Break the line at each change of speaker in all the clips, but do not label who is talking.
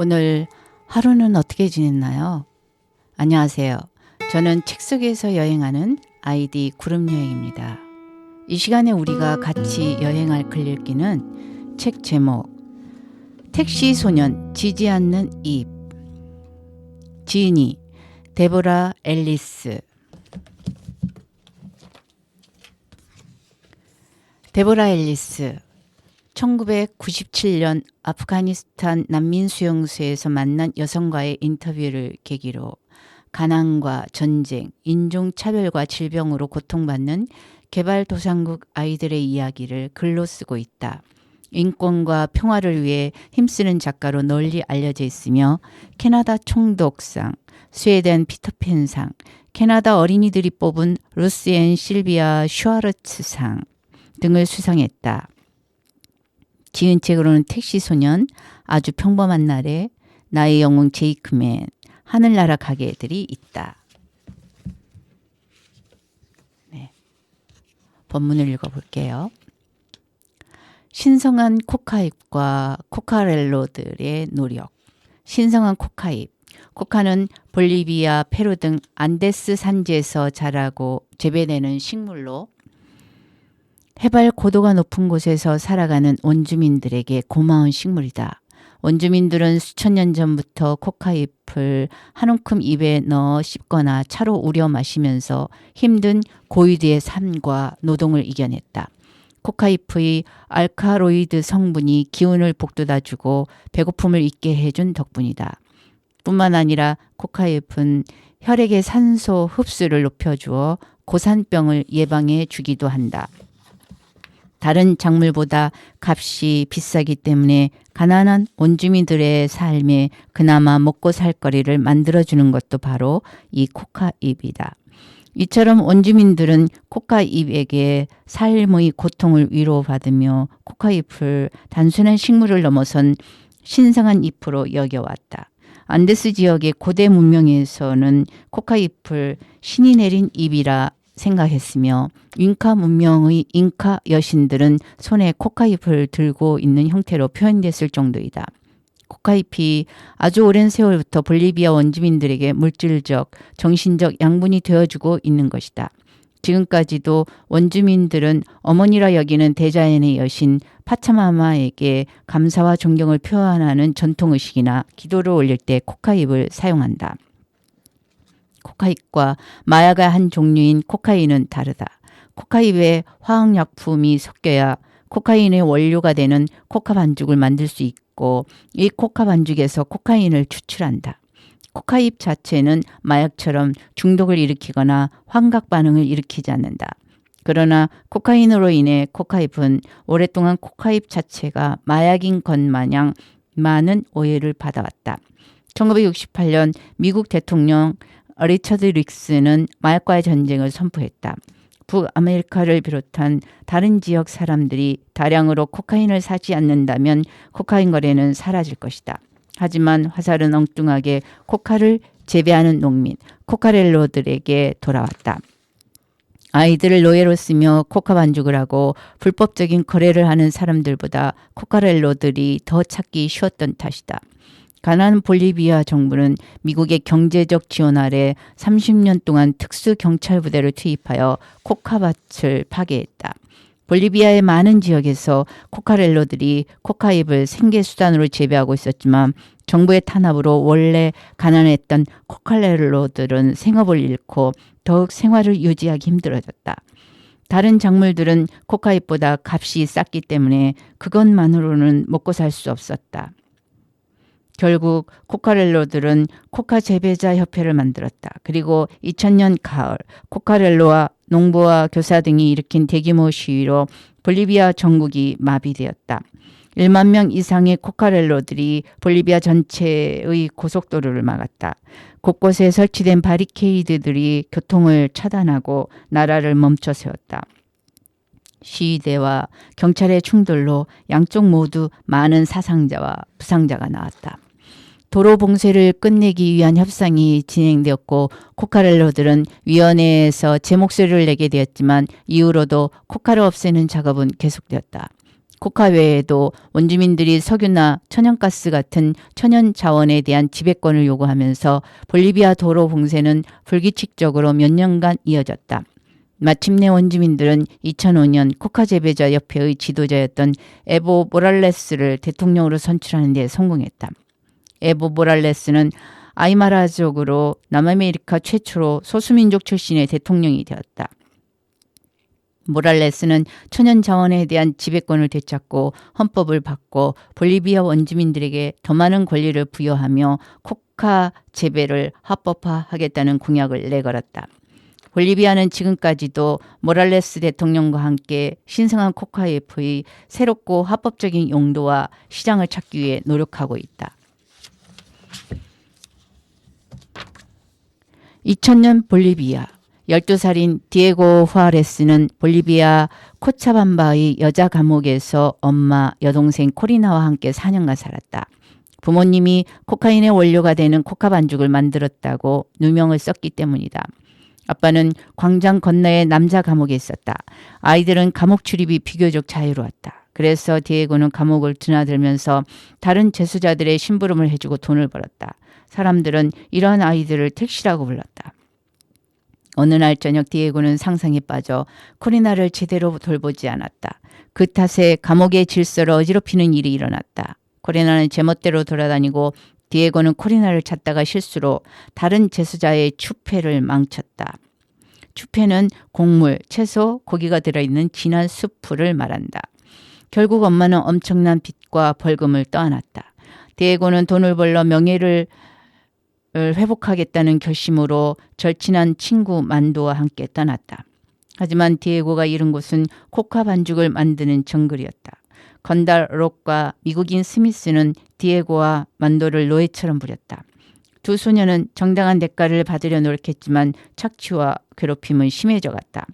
오늘 하루는 어떻게 지냈나요? 안녕하세요. 저는 책 속에서 여행하는 아이디 구름여행입니다. 이 시간에 우리가 같이 여행할 글읽기는 책 제목 택시 소년 지지 않는 입. 지은이 데보라 앨리스. 데보라 앨리스 1997년 아프가니스탄 난민 수용소에서 만난 여성과의 인터뷰를 계기로 가난과 전쟁, 인종차별과 질병으로 고통받는 개발도상국 아이들의 이야기를 글로 쓰고 있다. 인권과 평화를 위해 힘쓰는 작가로 널리 알려져 있으며 캐나다 총독상, 스웨덴 피터팬상, 캐나다 어린이들이 뽑은 루스 앤 실비아 슈아르츠상 등을 수상했다. 지은 책으로는 택시 소년, 아주 평범한 날에, 나의 영웅 제이크맨, 하늘나라 가게들이 있다. 네. 본문을 읽어볼게요. 신성한 코카잎과 코카렐로들의 노력. 신성한 코카잎. 코카는 볼리비아, 페루 등 안데스 산지에서 자라고 재배되는 식물로 해발 고도가 높은 곳에서 살아가는 원주민들에게 고마운 식물이다. 원주민들은 수천 년 전부터 코카잎을 한 움큼 입에 넣어 씹거나 차로 우려 마시면서 힘든 고위대의 삶과 노동을 이겨냈다. 코카잎의 알카로이드 성분이 기운을 북돋아주고 배고픔을 잊게 해준 덕분이다. 뿐만 아니라 코카잎은 혈액의 산소 흡수를 높여주어 고산병을 예방해 주기도 한다. 다른 작물보다 값이 비싸기 때문에 가난한 원주민들의 삶에 그나마 먹고 살 거리를 만들어주는 것도 바로 이 코카잎이다. 이처럼 원주민들은 코카잎에게 삶의 고통을 위로받으며 코카잎을 단순한 식물을 넘어선 신성한 잎으로 여겨왔다. 안데스 지역의 고대 문명에서는 코카잎을 신이 내린 잎이라 생각했으며 잉카 문명의 잉카 여신들은 손에 코카잎을 들고 있는 형태로 표현됐을 정도이다. 코카잎이 아주 오랜 세월부터 볼리비아 원주민들에게 물질적, 정신적 양분이 되어주고 있는 것이다. 지금까지도 원주민들은 어머니라 여기는 대자연의 여신 파차마마에게 감사와 존경을 표현하는 전통의식이나 기도를 올릴 때 코카잎을 사용한다. 코카잎과 마약의 한 종류인 코카인은 다르다. 코카잎에 화학약품이 섞여야 코카인의 원료가 되는 코카 반죽을 만들 수 있고 이 코카 반죽에서 코카인을 추출한다. 코카잎 자체는 마약처럼 중독을 일으키거나 환각 반응을 일으키지 않는다. 그러나 코카인으로 인해 코카잎은 오랫동안 코카잎 자체가 마약인 것 마냥 많은 오해를 받아왔다. 1968년 미국 대통령 리처드 닉슨은 마약과의 전쟁을 선포했다. 북아메리카를 비롯한 다른 지역 사람들이 다량으로 코카인을 사지 않는다면 코카인 거래는 사라질 것이다. 하지만 화살은 엉뚱하게 코카를 재배하는 농민, 코카렐로들에게 돌아왔다. 아이들을 노예로 쓰며 코카 반죽을 하고 불법적인 거래를 하는 사람들보다 코카렐로들이 더 찾기 쉬웠던 탓이다. 가난한 볼리비아 정부는 미국의 경제적 지원 아래 30년 동안 특수경찰부대를 투입하여 코카밭을 파괴했다. 볼리비아의 많은 지역에서 코카렐로들이 코카잎을 생계수단으로 재배하고 있었지만 정부의 탄압으로 원래 가난했던 코카렐로들은 생업을 잃고 더욱 생활을 유지하기 힘들어졌다. 다른 작물들은 코카잎보다 값이 쌌기 때문에 그것만으로는 먹고 살 수 없었다. 결국 코카렐로들은 코카 재배자 협회를 만들었다. 그리고 2000년 가을 코카렐로와 농부와 교사 등이 일으킨 대규모 시위로 볼리비아 전국이 마비되었다. 1만 명 이상의 코카렐로들이 볼리비아 전체의 고속도로를 막았다. 곳곳에 설치된 바리케이드들이 교통을 차단하고 나라를 멈춰 세웠다. 시위대와 경찰의 충돌로 양쪽 모두 많은 사상자와 부상자가 나왔다. 도로 봉쇄를 끝내기 위한 협상이 진행되었고 코카렐로들은 위원회에서 제 목소리를 내게 되었지만 이후로도 코카를 없애는 작업은 계속되었다. 코카 외에도 원주민들이 석유나 천연가스 같은 천연 자원에 대한 지배권을 요구하면서 볼리비아 도로 봉쇄는 불규칙적으로 몇 년간 이어졌다. 마침내 원주민들은 2005년 코카 재배자 협회의 지도자였던 에보 모랄레스를 대통령으로 선출하는 데 성공했다. 에보 모랄레스는 아이마라족으로 남아메리카 최초로 소수민족 출신의 대통령이 되었다. 모랄레스는 천연 자원에 대한 지배권을 되찾고 헌법을 바꿔 볼리비아 원주민들에게 더 많은 권리를 부여하며 코카 재배를 합법화하겠다는 공약을 내걸었다. 볼리비아는 지금까지도 모랄레스 대통령과 함께 신성한 코카잎의 새롭고 합법적인 용도와 시장을 찾기 위해 노력하고 있다. 2000년 볼리비아 12살인 디에고 후아레스는 볼리비아 코차밤바의 여자 감옥에서 엄마, 여동생 코리나와 함께 4년간 살았다. 부모님이 코카인의 원료가 되는 코카 반죽을 만들었다고 누명을 썼기 때문이다. 아빠는 광장 건너의 남자 감옥에 있었다. 아이들은 감옥 출입이 비교적 자유로웠다. 그래서 디에고는 감옥을 드나들면서 다른 재수자들의 심부름을 해주고 돈을 벌었다. 사람들은 이러한 아이들을 택시라고 불렀다. 어느 날 저녁 디에고는 상상에 빠져 코리나를 제대로 돌보지 않았다. 그 탓에 감옥의 질서를 어지럽히는 일이 일어났다. 코리나는 제멋대로 돌아다니고 디에고는 코리나를 찾다가 실수로 다른 재수자의 추패를 망쳤다. 추패는 곡물, 채소, 고기가 들어있는 진한 수프를 말한다. 결국 엄마는 엄청난 빚과 벌금을 떠안았다. 디에고는 돈을 벌러 명예를 회복하겠다는 결심으로 절친한 친구 만도와 함께 떠났다. 하지만 디에고가 이른 곳은 코카 반죽을 만드는 정글이었다. 건달 록과 미국인 스미스는 디에고와 만도를 노예처럼 부렸다. 두 소녀는 정당한 대가를 받으려 노력했지만 착취와 괴롭힘은 심해져 갔다.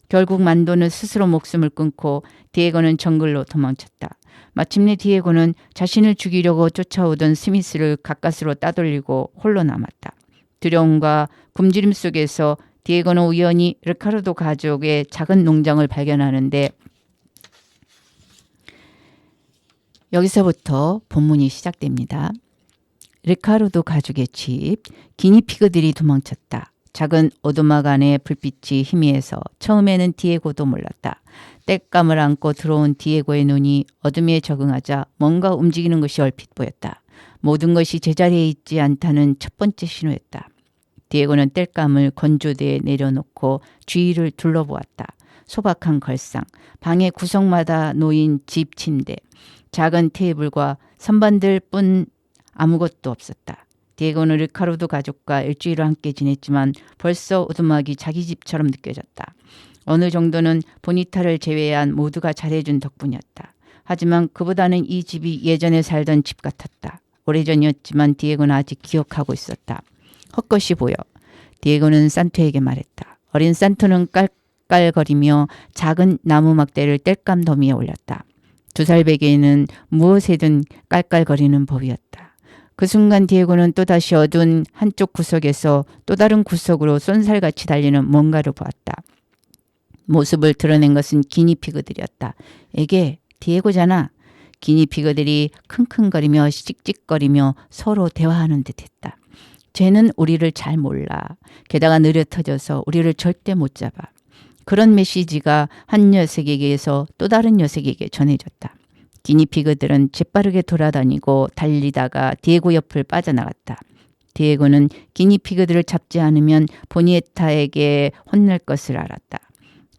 결국 만도는 스스로 목숨을 끊고 디에고는 정글로 도망쳤다. 마침내 디에고는 자신을 죽이려고 쫓아오던 스미스를 가까스로 따돌리고 홀로 남았다. 두려움과 굶주림 속에서 디에고는 우연히 르카르도 가족의 작은 농장을 발견하는데 여기서부터 본문이 시작됩니다. 르카르도 가족의 집, 기니피그들이 도망쳤다. 작은 오두막 안에 불빛이 희미해서 처음에는 디에고도 몰랐다. 땔감을 안고 들어온 디에고의 눈이 어둠에 적응하자 뭔가 움직이는 것이 얼핏 보였다. 모든 것이 제자리에 있지 않다는 첫 번째 신호였다. 디에고는 땔감을 건조대에 내려놓고 주위를 둘러보았다. 소박한 걸상, 방의 구석마다 놓인 집 침대, 작은 테이블과 선반들 뿐 아무것도 없었다. 디에고는 르카르도 가족과 일주일을 함께 지냈지만 벌써 오두막이 자기 집처럼 느껴졌다. 어느 정도는 보니타를 제외한 모두가 잘해준 덕분이었다. 하지만 그보다는 이 집이 예전에 살던 집 같았다. 오래전이었지만 디에고는 아직 기억하고 있었다. 헛것이 보여. 디에고는 산토에게 말했다. 어린 산토는 깔깔거리며 작은 나무 막대를 땔감 더미에 올렸다. 2살 베개는 무엇에든 깔깔거리는 법이었다. 그 순간 디에고는 또다시 어두운 한쪽 구석에서 또 다른 구석으로 쏜살같이 달리는 뭔가를 보았다. 모습을 드러낸 것은 기니피그들이었다. 에게 디에고잖아. 기니피그들이 킁킁거리며 씩씩거리며 서로 대화하는 듯했다. 쟤는 우리를 잘 몰라. 게다가 느려 터져서 우리를 절대 못 잡아. 그런 메시지가 한 녀석에게서 또 다른 녀석에게 전해졌다. 기니피그들은 재빠르게 돌아다니고 달리다가 디에고 옆을 빠져나갔다. 디에고는 기니피그들을 잡지 않으면 보니에타에게 혼낼 것을 알았다.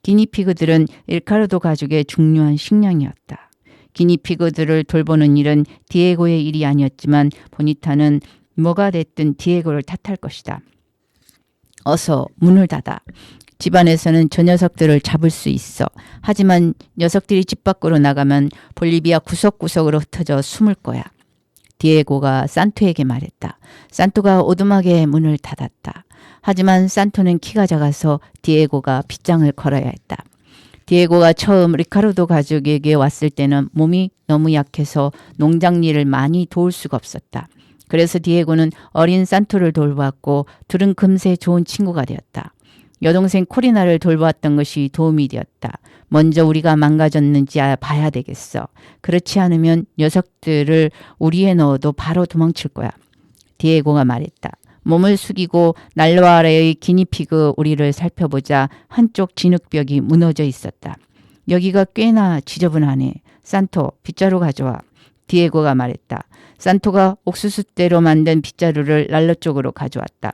기니피그들은 일카르도 가족의 중요한 식량이었다. 기니피그들을 돌보는 일은 디에고의 일이 아니었지만 보니타는 뭐가 됐든 디에고를 탓할 것이다. 어서 문을 닫아. 집안에서는 저 녀석들을 잡을 수 있어. 하지만 녀석들이 집 밖으로 나가면 볼리비아 구석구석으로 흩어져 숨을 거야. 디에고가 산토에게 말했다. 산토가 오두막에 문을 닫았다. 하지만 산토는 키가 작아서 디에고가 빗장을 걸어야 했다. 디에고가 처음 리카르도 가족에게 왔을 때는 몸이 너무 약해서 농장 일을 많이 도울 수가 없었다. 그래서 디에고는 어린 산토를 돌봤고 둘은 금세 좋은 친구가 되었다. 여동생 코리나를 돌보았던 것이 도움이 되었다. 먼저 우리가 망가졌는지 봐야 되겠어. 그렇지 않으면 녀석들을 우리에 넣어도 바로 도망칠 거야. 디에고가 말했다. 몸을 숙이고 난로 아래의 기니피그 우리를 살펴보자 한쪽 진흙벽이 무너져 있었다. 여기가 꽤나 지저분하네. 산토, 빗자루 가져와. 디에고가 말했다. 산토가 옥수수대로 만든 빗자루를 난로 쪽으로 가져왔다.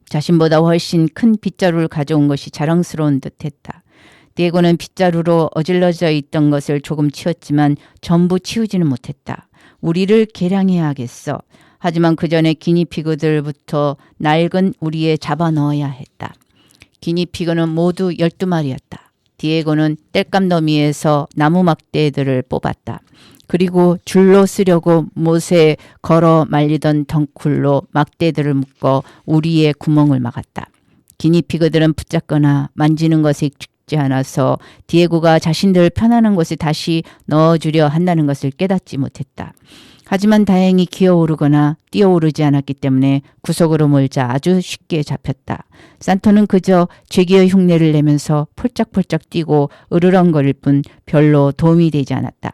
자신보다 훨씬 큰 빗자루를 가져온 것이 자랑스러운 듯했다. 디에고는 빗자루로 어질러져 있던 것을 조금 치웠지만 전부 치우지는 못했다. 우리를 개량해야겠어. 하지만 그 전에 기니피그들부터 낡은 우리에 잡아 넣어야 했다. 기니피그는 모두 12마리였다. 디에고는 땔감 더미에서 나무 막대들을 뽑았다. 그리고 줄로 쓰려고 못에 걸어 말리던 덩쿨로 막대들을 묶어 우리의 구멍을 막았다. 기니피그들은 붙잡거나 만지는 것에 익지 않아서 디에고가 자신들 편안한 곳에 다시 넣어주려 한다는 것을 깨닫지 못했다. 하지만 다행히 기어오르거나 뛰어오르지 않았기 때문에 구석으로 몰자 아주 쉽게 잡혔다. 산토는 그저 죄기의 흉내를 내면서 폴짝폴짝 뛰고 으르렁거릴 뿐 별로 도움이 되지 않았다.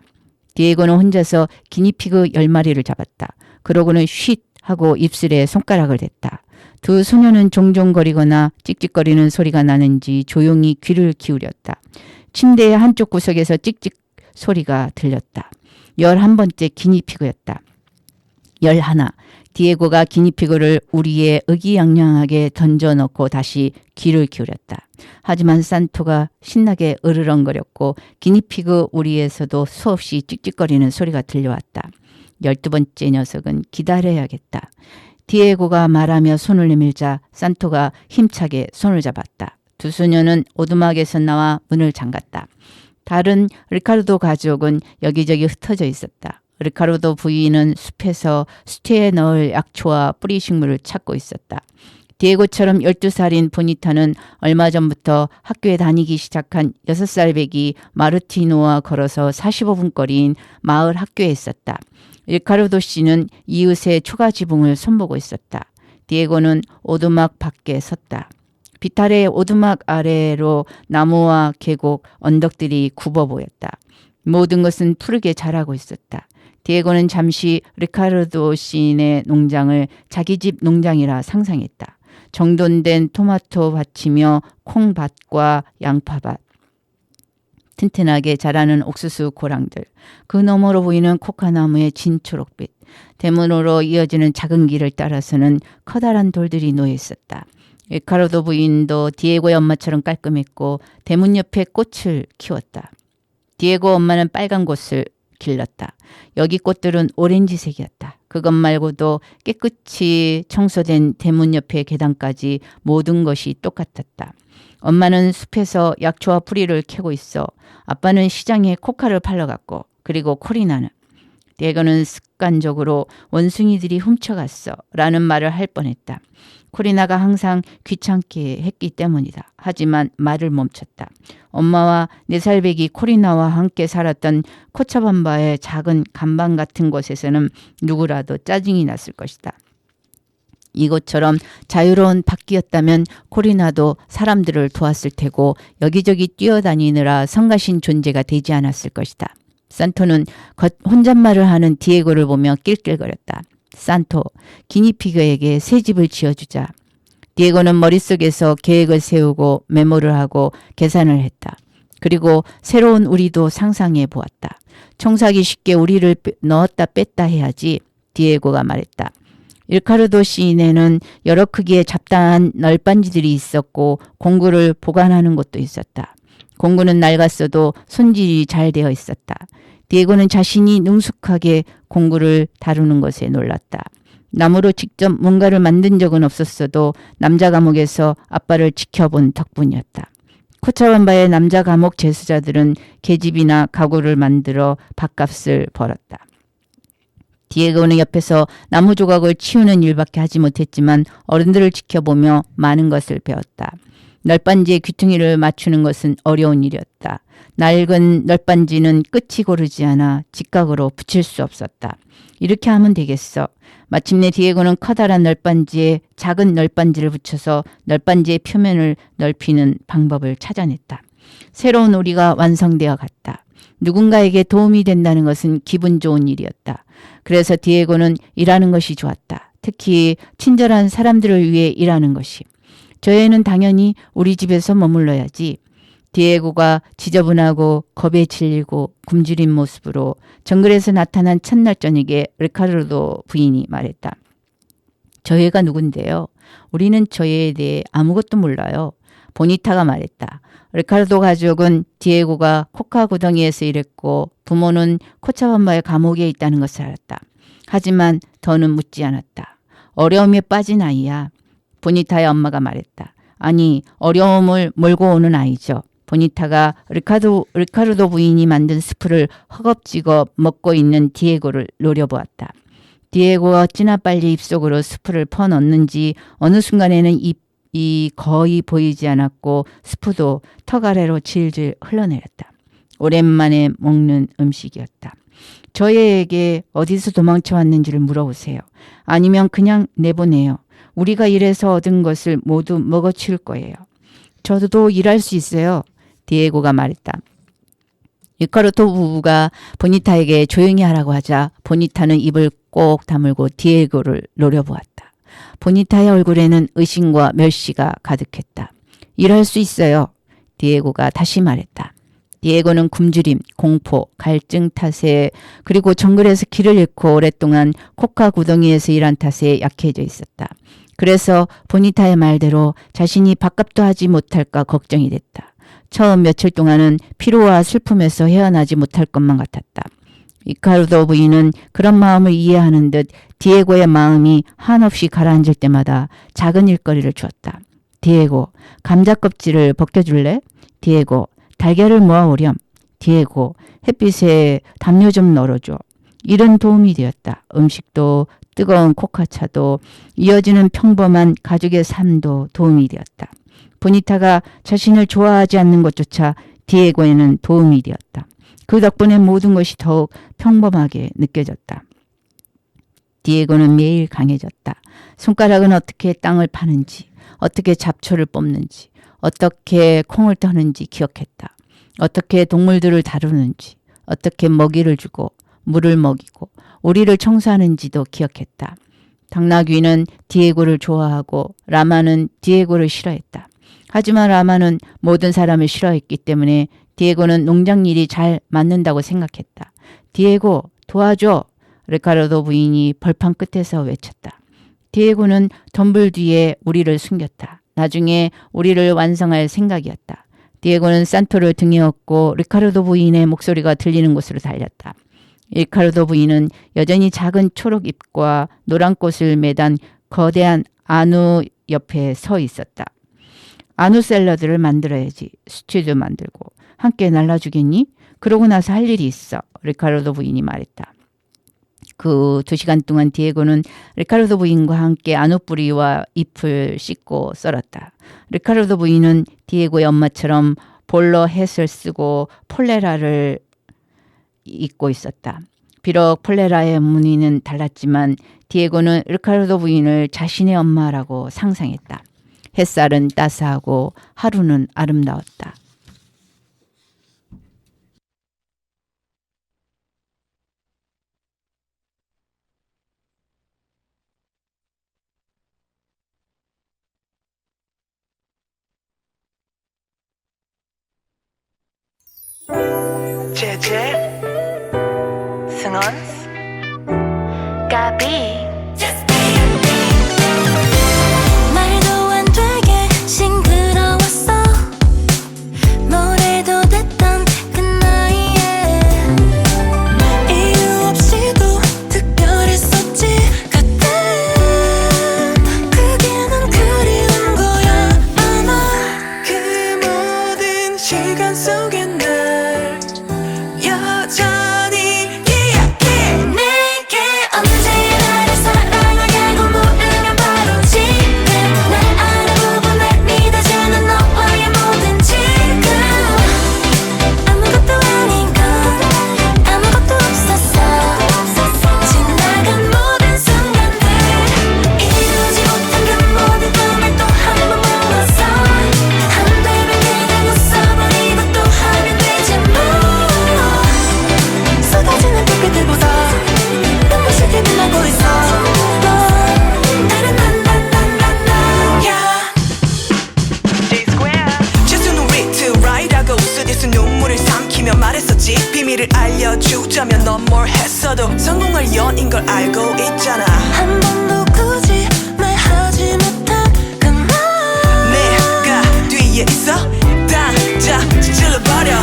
디에고는 혼자서 기니피그 10마리를 잡았다. 그러고는 쉿 하고 입술에 손가락을 댔다. 두 소녀는 종종거리거나 찍찍거리는 소리가 나는지 조용히 귀를 기울였다. 침대의 한쪽 구석에서 찍찍 소리가 들렸다. 11번째 기니피그였다. 11. 디에고가 기니피그를 우리의 의기양양하게 던져넣고 다시 귀를 기울였다. 하지만 산토가 신나게 으르렁거렸고 기니피그 우리에서도 수없이 찍찍거리는 소리가 들려왔다. 12번째 녀석은 기다려야겠다. 디에고가 말하며 손을 내밀자 산토가 힘차게 손을 잡았다. 두 소녀는 오두막에서 나와 문을 잠갔다. 다른 리카르도 가족은 여기저기 흩어져 있었다. 리카르도 부인은 숲에서 수태에 넣을 약초와 뿌리 식물을 찾고 있었다. 디에고처럼 12살인 보니타는 얼마 전부터 학교에 다니기 시작한 6살 배기 마르티노와 걸어서 45분 거리인 마을 학교에 있었다. 리카르도 씨는 이웃의 초가 지붕을 손보고 있었다. 디에고는 오두막 밖에 섰다. 비탈의 오두막 아래로 나무와 계곡, 언덕들이 굽어 보였다. 모든 것은 푸르게 자라고 있었다. 디에고는 잠시 리카르도 시인의 농장을 자기 집 농장이라 상상했다. 정돈된 토마토 밭이며 콩밭과 양파밭, 튼튼하게 자라는 옥수수 고랑들, 그 너머로 보이는 코카나무의 진초록빛, 대문으로 이어지는 작은 길을 따라서는 커다란 돌들이 놓여 있었다. 리카르도 부인도 디에고의 엄마처럼 깔끔했고 대문 옆에 꽃을 키웠다. 디에고 엄마는 빨간 꽃을 길렀다. 여기 꽃들은 오렌지색이었다. 그것 말고도 깨끗이 청소된 대문 옆의 계단까지 모든 것이 똑같았다. 엄마는 숲에서 약초와 뿌리를 캐고 있어 아빠는 시장에 코카를 팔러 갔고 그리고 코리나는 디에고는 습관적으로 원숭이들이 훔쳐갔어 라는 말을 할 뻔했다. 코리나가 항상 귀찮게 했기 때문이다. 하지만 말을 멈췄다. 엄마와 4살 배기 코리나와 함께 살았던 코차밤바의 작은 간방 같은 곳에서는 누구라도 짜증이 났을 것이다. 이곳처럼 자유로운 밖이었다면 코리나도 사람들을 도왔을 테고 여기저기 뛰어다니느라 성가신 존재가 되지 않았을 것이다. 산토는 혼잣말을 하는 디에고를 보며 낄낄거렸다. 산토, 기니피그에게 새 집을 지어주자. 디에고는 머릿속에서 계획을 세우고 메모를 하고 계산을 했다. 그리고 새로운 우리도 상상해 보았다. 청소하기 쉽게 우리를 넣었다 뺐다 해야지. 디에고가 말했다. 일카르도 시내는 여러 크기의 잡다한 널빤지들이 있었고 공구를 보관하는 곳도 있었다. 공구는 낡았어도 손질이 잘 되어 있었다. 디에고는 자신이 능숙하게 공구를 다루는 것에 놀랐다. 나무로 직접 뭔가를 만든 적은 없었어도 남자 감옥에서 아빠를 지켜본 덕분이었다. 코차밤바의 남자 감옥 재수자들은 계집이나 가구를 만들어 밥값을 벌었다. 디에고는 옆에서 나무 조각을 치우는 일밖에 하지 못했지만 어른들을 지켜보며 많은 것을 배웠다. 널빤지의 귀퉁이를 맞추는 것은 어려운 일이었다. 낡은 널빤지는 끝이 고르지 않아 직각으로 붙일 수 없었다. 이렇게 하면 되겠어. 마침내 디에고는 커다란 널빤지에 작은 널빤지를 붙여서 널빤지의 표면을 넓히는 방법을 찾아냈다. 새로운 오리가 완성되어 갔다. 누군가에게 도움이 된다는 것은 기분 좋은 일이었다. 그래서 디에고는 일하는 것이 좋았다. 특히 친절한 사람들을 위해 일하는 것이. 저 애는 당연히 우리 집에서 머물러야지. 디에고가 지저분하고 겁에 질리고 굶주린 모습으로 정글에서 나타난 첫날 저녁에 리카르도 부인이 말했다. 저 애가 누군데요? 우리는 저 애에 대해 아무것도 몰라요. 보니타가 말했다. 리카르도 가족은 디에고가 코카 구덩이에서 일했고 부모는 코차밤바의 감옥에 있다는 것을 알았다. 하지만 더는 묻지 않았다. 어려움에 빠진 아이야. 보니타의 엄마가 말했다. 아니, 어려움을 몰고 오는 아이죠. 보니타가 리카르도 부인이 만든 스프를 허겁지겁 먹고 있는 디에고를 노려보았다. 디에고가 어찌나 빨리 입속으로 스프를 퍼넣는지 어느 순간에는 입이 거의 보이지 않았고 스프도 턱 아래로 질질 흘러내렸다. 오랜만에 먹는 음식이었다. 저희에게 어디서 도망쳐 왔는지를 물어보세요. 아니면 그냥 내보내요. 우리가 일해서 얻은 것을 모두 먹어치울 거예요. 저도 일할 수 있어요. 디에고가 말했다. 리카르도 부부가 보니타에게 조용히 하라고 하자 보니타는 입을 꼭 다물고 디에고를 노려보았다. 보니타의 얼굴에는 의심과 멸시가 가득했다. 일할 수 있어요. 디에고가 다시 말했다. 디에고는 굶주림, 공포, 갈증 탓에 그리고 정글에서 길을 잃고 오랫동안 코카 구덩이에서 일한 탓에 약해져 있었다. 그래서 보니타의 말대로 자신이 밥값도 하지 못할까 걱정이 됐다. 처음 며칠 동안은 피로와 슬픔에서 헤어나지 못할 것만 같았다. 리카르도 부인은 그런 마음을 이해하는 듯 디에고의 마음이 한없이 가라앉을 때마다 작은 일거리를 주었다. 디에고, 감자 껍질을 벗겨줄래? 디에고, 달걀을 모아오렴. 디에고, 햇빛에 담요 좀 널어줘. 이런 도움이 되었다. 음식도 뜨거운 코카차도 이어지는 평범한 가족의 삶도 도움이 되었다. 보니타가 자신을 좋아하지 않는 것조차 디에고에는 도움이 되었다. 그 덕분에 모든 것이 더욱 평범하게 느껴졌다. 디에고는 매일 강해졌다. 손가락은 어떻게 땅을 파는지, 어떻게 잡초를 뽑는지, 어떻게 콩을 떠는지 기억했다. 어떻게 동물들을 다루는지, 어떻게 먹이를 주고 물을 먹이고 우리를 청소하는지도 기억했다. 당나귀는 디에고를 좋아하고 라마는 디에고를 싫어했다. 하지만 라마는 모든 사람을 싫어했기 때문에 디에고는 농장 일이 잘 맞는다고 생각했다. 디에고, 도와줘. 리카르도 부인이 벌판 끝에서 외쳤다. 디에고는 덤불 뒤에 우리를 숨겼다. 나중에 우리를 완성할 생각이었다. 디에고는 산토를 등에 업고 리카르도 부인의 목소리가 들리는 곳으로 달렸다. 리카르도 부인은 여전히 작은 초록 잎과 노란 꽃을 매단 거대한 아누 옆에 서 있었다. 아누 샐러드를 만들어야지. 스튜도 만들고. 함께 날라주겠니? 그러고 나서 할 일이 있어. 리카르도 부인이 말했다. 그 2시간 동안 디에고는 리카르도 부인과 함께 아누 뿌리와 잎을 씻고 썰었다. 리카르도 부인은 디에고의 엄마처럼 볼러 햇을 쓰고 폴레라를 입고 있었다. 비록 폴레라의 무늬는 달랐지만 디에고는 리카르도 부인을 자신의 엄마라고 상상했다. 햇살은 따스하고 하루는 아름다웠다.
제제 승원 까비
말도 안 되게 싱그러웠어 뭐래도 됐던 그 나이에 이유 없이도 특별했었지 그때 그게 난 그리운 거야 아마
그 모든 시간 속에 날 여전히 기억해
내게 언제 말해서
정말 연인 걸 알고 있잖아.
한 번도 굳이 말하지 못한 그 말
내가 뒤에 있어 당장 찔러버려.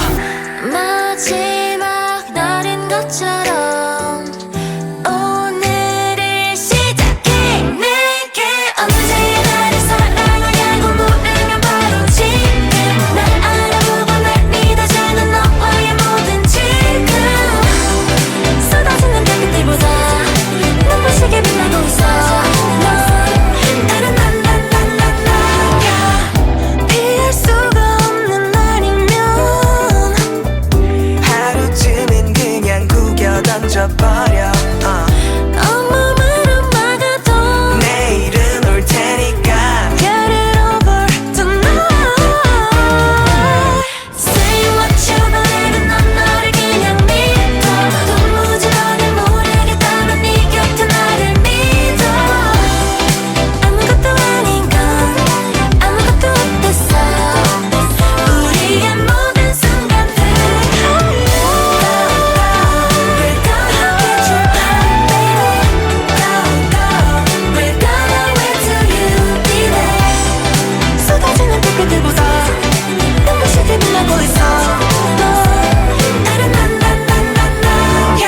마지막 날인 것처럼 오늘을 시작해. 내게 언제 나를 사랑하냐고 물으면 바로 지금 날 알아보고 날 믿어주는 너와의 모든 지금 쏟아지는 별빛들보다 눈부시게 빛나고 있어. 넌 나는 난난난난난야 피할 수가 없는 날이면
하루쯤은 그냥 구겨 던져버려.
온몸으로 막아도
내일은 올 테니까.
Get it over tonight. Say what you believe 넌 너를 그냥 믿어. 도무지러는 모르겠다면 네 곁에 나를 믿어. 아무것도 아닌 건 아무것도 어땠어. 우리의 모든 순간들 We're gonna get you back, baby. Go, go. We're gonna wait till you be there. 쏟아지는 빛들보다 눈부시게 빛나고 있어. 넌 나를 난난난난난야.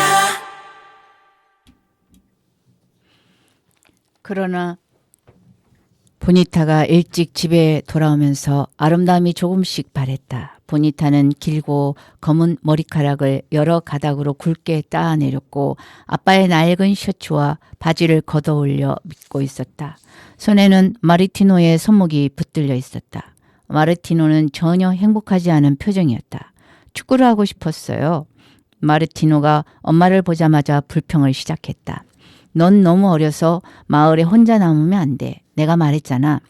그러나 보니타가 일찍 집에 돌아오면서 아름다움이 조금씩 바랬다. 보니타는 길고 검은 머리카락을 여러 가닥으로 굵게 따내렸고 아빠의 낡은 셔츠와 바지를 걷어올려 믿고 있었다. 손에는 마르티노의 손목이 붙들려 있었다. 마르티노는 전혀 행복하지 않은 표정이었다. 축구를 하고 싶었어요. 마르티노가 엄마를 보자마자 불평을 시작했다. 넌 너무 어려서 마을에 혼자 남으면 안 돼. 내가 말했잖아.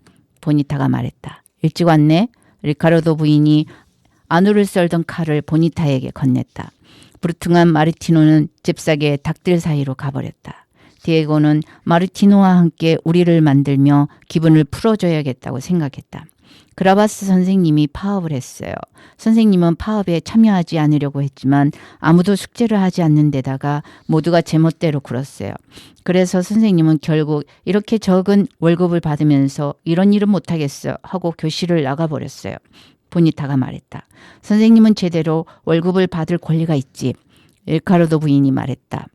보니타가 말했다. 일찍 왔네. 리카르도 부인이 안우를 썰던 칼을 보니타에게 건넸다. 부르퉁한 마르티노는 잽싸게 닭들 사이로 가버렸다. 디에고는 마르티노와 함께 우리를 만들며 기분을 풀어줘야겠다고 생각했다. 그라바스 선생님이 파업을 했어요. 선생님은 파업에 참여하지 않으려고 했지만 아무도 숙제를 하지 않는 데다가 모두가 제멋대로 굴었어요. 그래서 선생님은 결국 이렇게 적은 월급을 받으면서 이런 일은 못하겠어 하고 교실을 나가버렸어요. 보니타가 말했다. 선생님은 제대로 월급을 받을 권리가 있지. 리카르도 부인이 말했다.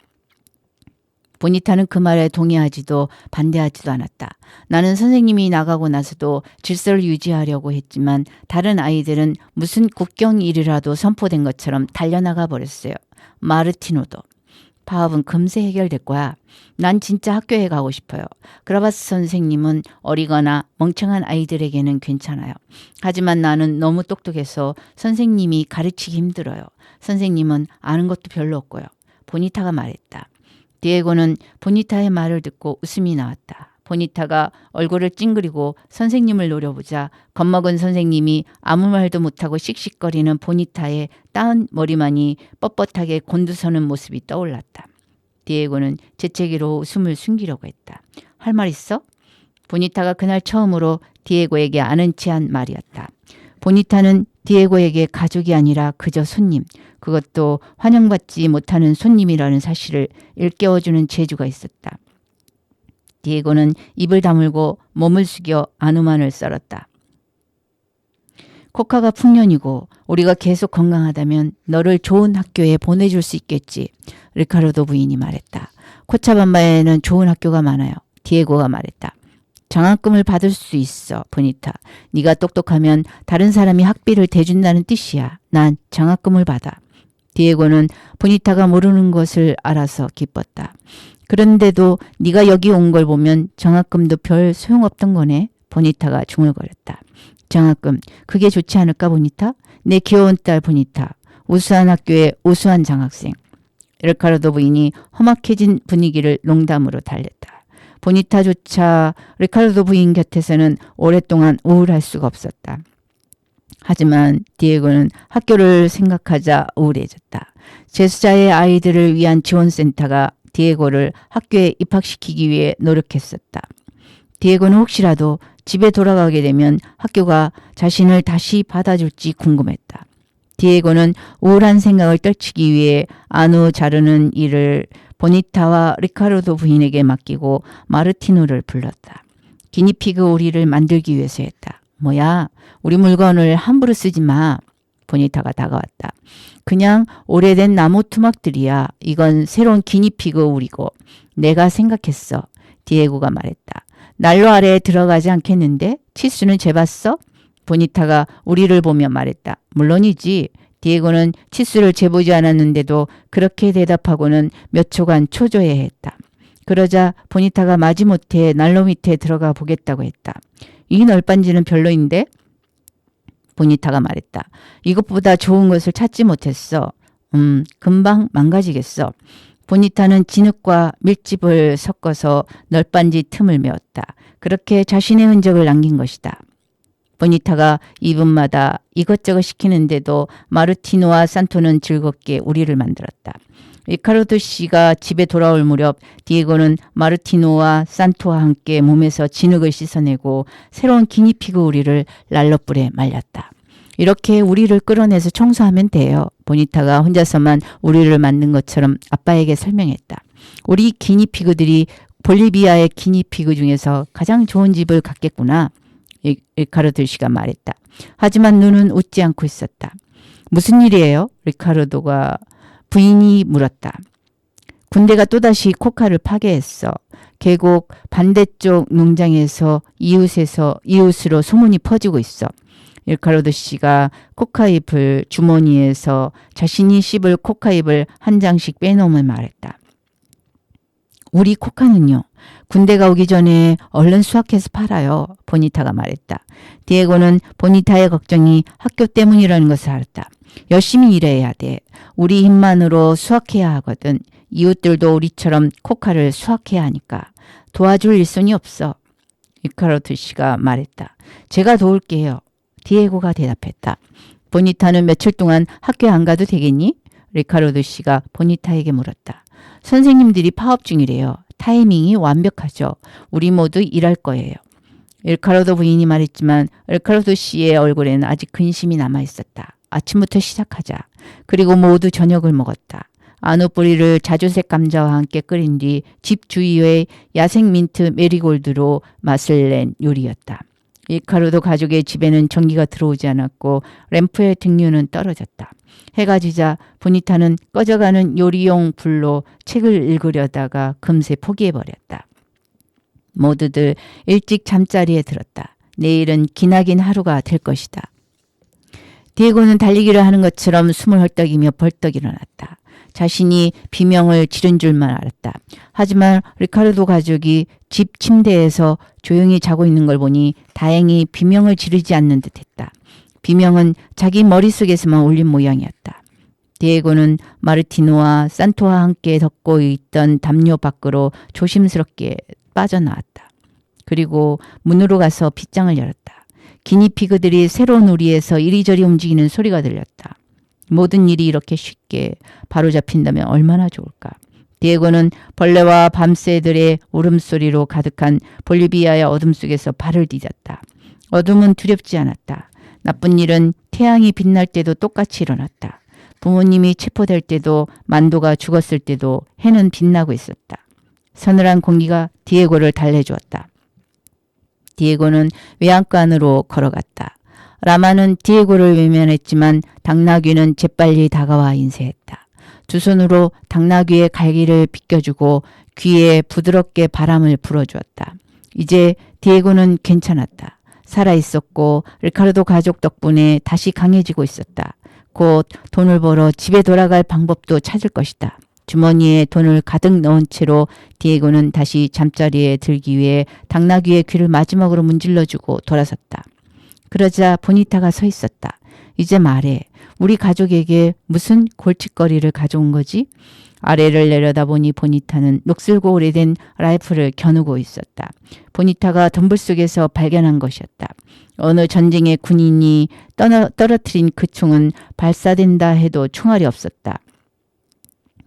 보니타는 그 말에 동의하지도 반대하지도 않았다. 나는 선생님이 나가고 나서도 질서를 유지하려고 했지만 다른 아이들은 무슨 국경 일이라도 선포된 것처럼 달려나가 버렸어요. 마르티노도. 파업은 금세 해결될 거야. 난 진짜 학교에 가고 싶어요. 그라바스 선생님은 어리거나 멍청한 아이들에게는 괜찮아요. 하지만 나는 너무 똑똑해서 선생님이 가르치기 힘들어요. 선생님은 아는 것도 별로 없고요. 보니타가 말했다. 디에고는 보니타의 말을 듣고 웃음이 나왔다. 보니타가 얼굴을 찡그리고 선생님을 노려보자 겁먹은 선생님이 아무 말도 못하고 씩씩거리는 보니타의 따은 머리만이 뻣뻣하게 곤두서는 모습이 떠올랐다. 디에고는 재채기로 웃음을 숨기려고 했다. 할 말 있어? 보니타가 그날 처음으로 디에고에게 아는 체한 말이었다. 보니타는 디에고에게 가족이 아니라 그저 손님, 그것도 환영받지 못하는 손님이라는 사실을 일깨워주는 재주가 있었다. 디에고는 입을 다물고 몸을 숙여 안우만을 썰었다. 코카가 풍년이고 우리가 계속 건강하다면 너를 좋은 학교에 보내줄 수 있겠지. 리카르도 부인이 말했다. 코차밤바에는 좋은 학교가 많아요. 디에고가 말했다. 장학금을 받을 수 있어, 보니타. 네가 똑똑하면 다른 사람이 학비를 대준다는 뜻이야. 난 장학금을 받아. 디에고는 보니타가 모르는 것을 알아서 기뻤다. 그런데도 네가 여기 온 걸 보면 장학금도 별 소용없던 거네. 보니타가 중얼거렸다. 장학금, 그게 좋지 않을까 보니타? 내 귀여운 딸 보니타. 우수한 학교의 우수한 장학생. 리카르도 부인이 험악해진 분위기를 농담으로 달랬다. 보니타조차 리카르도 부인 곁에서는 오랫동안 우울할 수가 없었다. 하지만 디에고는 학교를 생각하자 우울해졌다. 재수자의 아이들을 위한 지원센터가 디에고를 학교에 입학시키기 위해 노력했었다. 디에고는 혹시라도 집에 돌아가게 되면 학교가 자신을 다시 받아줄지 궁금했다. 디에고는 우울한 생각을 떨치기 위해 안우 자르는 일을 보니타와 리카르도 부인에게 맡기고 마르티노를 불렀다. 기니피그 오리를 만들기 위해서였다. 뭐야? 우리 물건을 함부로 쓰지 마. 보니타가 다가왔다. 그냥 오래된 나무 투막들이야. 이건 새로운 기니피그 오리고. 내가 생각했어. 디에고가 말했다. 난로 아래에 들어가지 않겠는데? 치수는 재봤어? 보니타가 우리를 보며 말했다. 물론이지. 디에고는 치수를 재보지 않았는데도 그렇게 대답하고는 몇 초간 초조해했다. 그러자 보니타가 마지못해 난로 밑에 들어가 보겠다고 했다. 이 널빤지는 별로인데? 보니타가 말했다. 이것보다 좋은 것을 찾지 못했어. 금방 망가지겠어. 보니타는 진흙과 밀집을 섞어서 널빤지 틈을 메웠다. 그렇게 자신의 흔적을 남긴 것이다. 보니타가 2분마다 이것저것 시키는데도 마르티노와 산토는 즐겁게 우리를 만들었다. 리카르도 씨가 집에 돌아올 무렵 디에고는 마르티노와 산토와 함께 몸에서 진흙을 씻어내고 새로운 기니피그 우리를 난로불에 말렸다. 이렇게 우리를 끌어내서 청소하면 돼요. 보니타가 혼자서만 우리를 만든 것처럼 아빠에게 설명했다. 우리 기니피그들이 볼리비아의 기니피그 중에서 가장 좋은 집을 갖겠구나. 리카르도 씨가 말했다. 하지만 눈은 웃지 않고 있었다. 무슨 일이에요? 리카르도가 부인이 물었다. 군대가 또다시 코카를 파괴했어. 계곡 반대쪽 농장에서 이웃으로 소문이 퍼지고 있어. 리카르도 씨가 코카잎을 주머니에서 자신이 씹을 코카잎을 한 장씩 빼놓으며 말했다. 우리 코카는요. 군대가 오기 전에 얼른 수확해서 팔아요. 보니타가 말했다. 디에고는 보니타의 걱정이 학교 때문이라는 것을 알았다. 열심히 일해야 돼. 우리 힘만으로 수확해야 하거든. 이웃들도 우리처럼 코카를 수확해야 하니까. 도와줄 일손이 없어. 리카르도 씨가 말했다. 제가 도울게요. 디에고가 대답했다. 보니타는 며칠 동안 학교에 안 가도 되겠니? 리카르도 씨가 보니타에게 물었다. 선생님들이 파업 중이래요. 타이밍이 완벽하죠. 우리 모두 일할 거예요. 리카르도 부인이 말했지만 리카르도 씨의 얼굴에는 아직 근심이 남아있었다. 아침부터 시작하자. 그리고 모두 저녁을 먹었다. 안우 뿌리를 자주색 감자와 함께 끓인 뒤 집 주위에 야생 민트 메리골드로 맛을 낸 요리였다. 리카르도 가족의 집에는 전기가 들어오지 않았고 램프의 등류는 떨어졌다. 해가 지자 보니타는 꺼져가는 요리용 불로 책을 읽으려다가 금세 포기해버렸다. 모두들 일찍 잠자리에 들었다. 내일은 기나긴 하루가 될 것이다. 디에고는 달리기를 하는 것처럼 숨을 헐떡이며 벌떡 일어났다. 자신이 비명을 지른 줄만 알았다. 하지만 리카르도 가족이 집 침대에서 조용히 자고 있는 걸 보니 다행히 비명을 지르지 않는 듯했다. 비명은 자기 머릿속에서만 울린 모양이었다. 디에고는 마르티노와 산토와 함께 덮고 있던 담요 밖으로 조심스럽게 빠져나왔다. 그리고 문으로 가서 빗장을 열었다. 기니피그들이 새로운 우리에서 이리저리 움직이는 소리가 들렸다. 모든 일이 이렇게 쉽게 바로잡힌다면 얼마나 좋을까. 디에고는 벌레와 밤새들의 울음소리로 가득한 볼리비아의 어둠 속에서 발을 디뎠다. 어둠은 두렵지 않았다. 나쁜 일은 태양이 빛날 때도 똑같이 일어났다. 부모님이 체포될 때도 만도가 죽었을 때도 해는 빛나고 있었다. 서늘한 공기가 디에고를 달래주었다. 디에고는 외양간 안으로 걸어갔다. 라마는 디에고를 외면했지만 당나귀는 재빨리 다가와 인사했다. 두 손으로 당나귀의 갈기를 빗겨주고 귀에 부드럽게 바람을 불어주었다. 이제 디에고는 괜찮았다. 살아있었고 리카르도 가족 덕분에 다시 강해지고 있었다. 곧 돈을 벌어 집에 돌아갈 방법도 찾을 것이다. 주머니에 돈을 가득 넣은 채로 디에고는 다시 잠자리에 들기 위해 당나귀의 귀를 마지막으로 문질러주고 돌아섰다. 그러자 보니타가 서 있었다. 이제 말해. 우리 가족에게 무슨 골칫거리를 가져온 거지? 아래를 내려다보니 보니타는 녹슬고 오래된 라이플을 겨누고 있었다. 보니타가 덤불 속에서 발견한 것이었다. 어느 전쟁의 군인이 떨어뜨린 그 총은 발사된다 해도 총알이 없었다.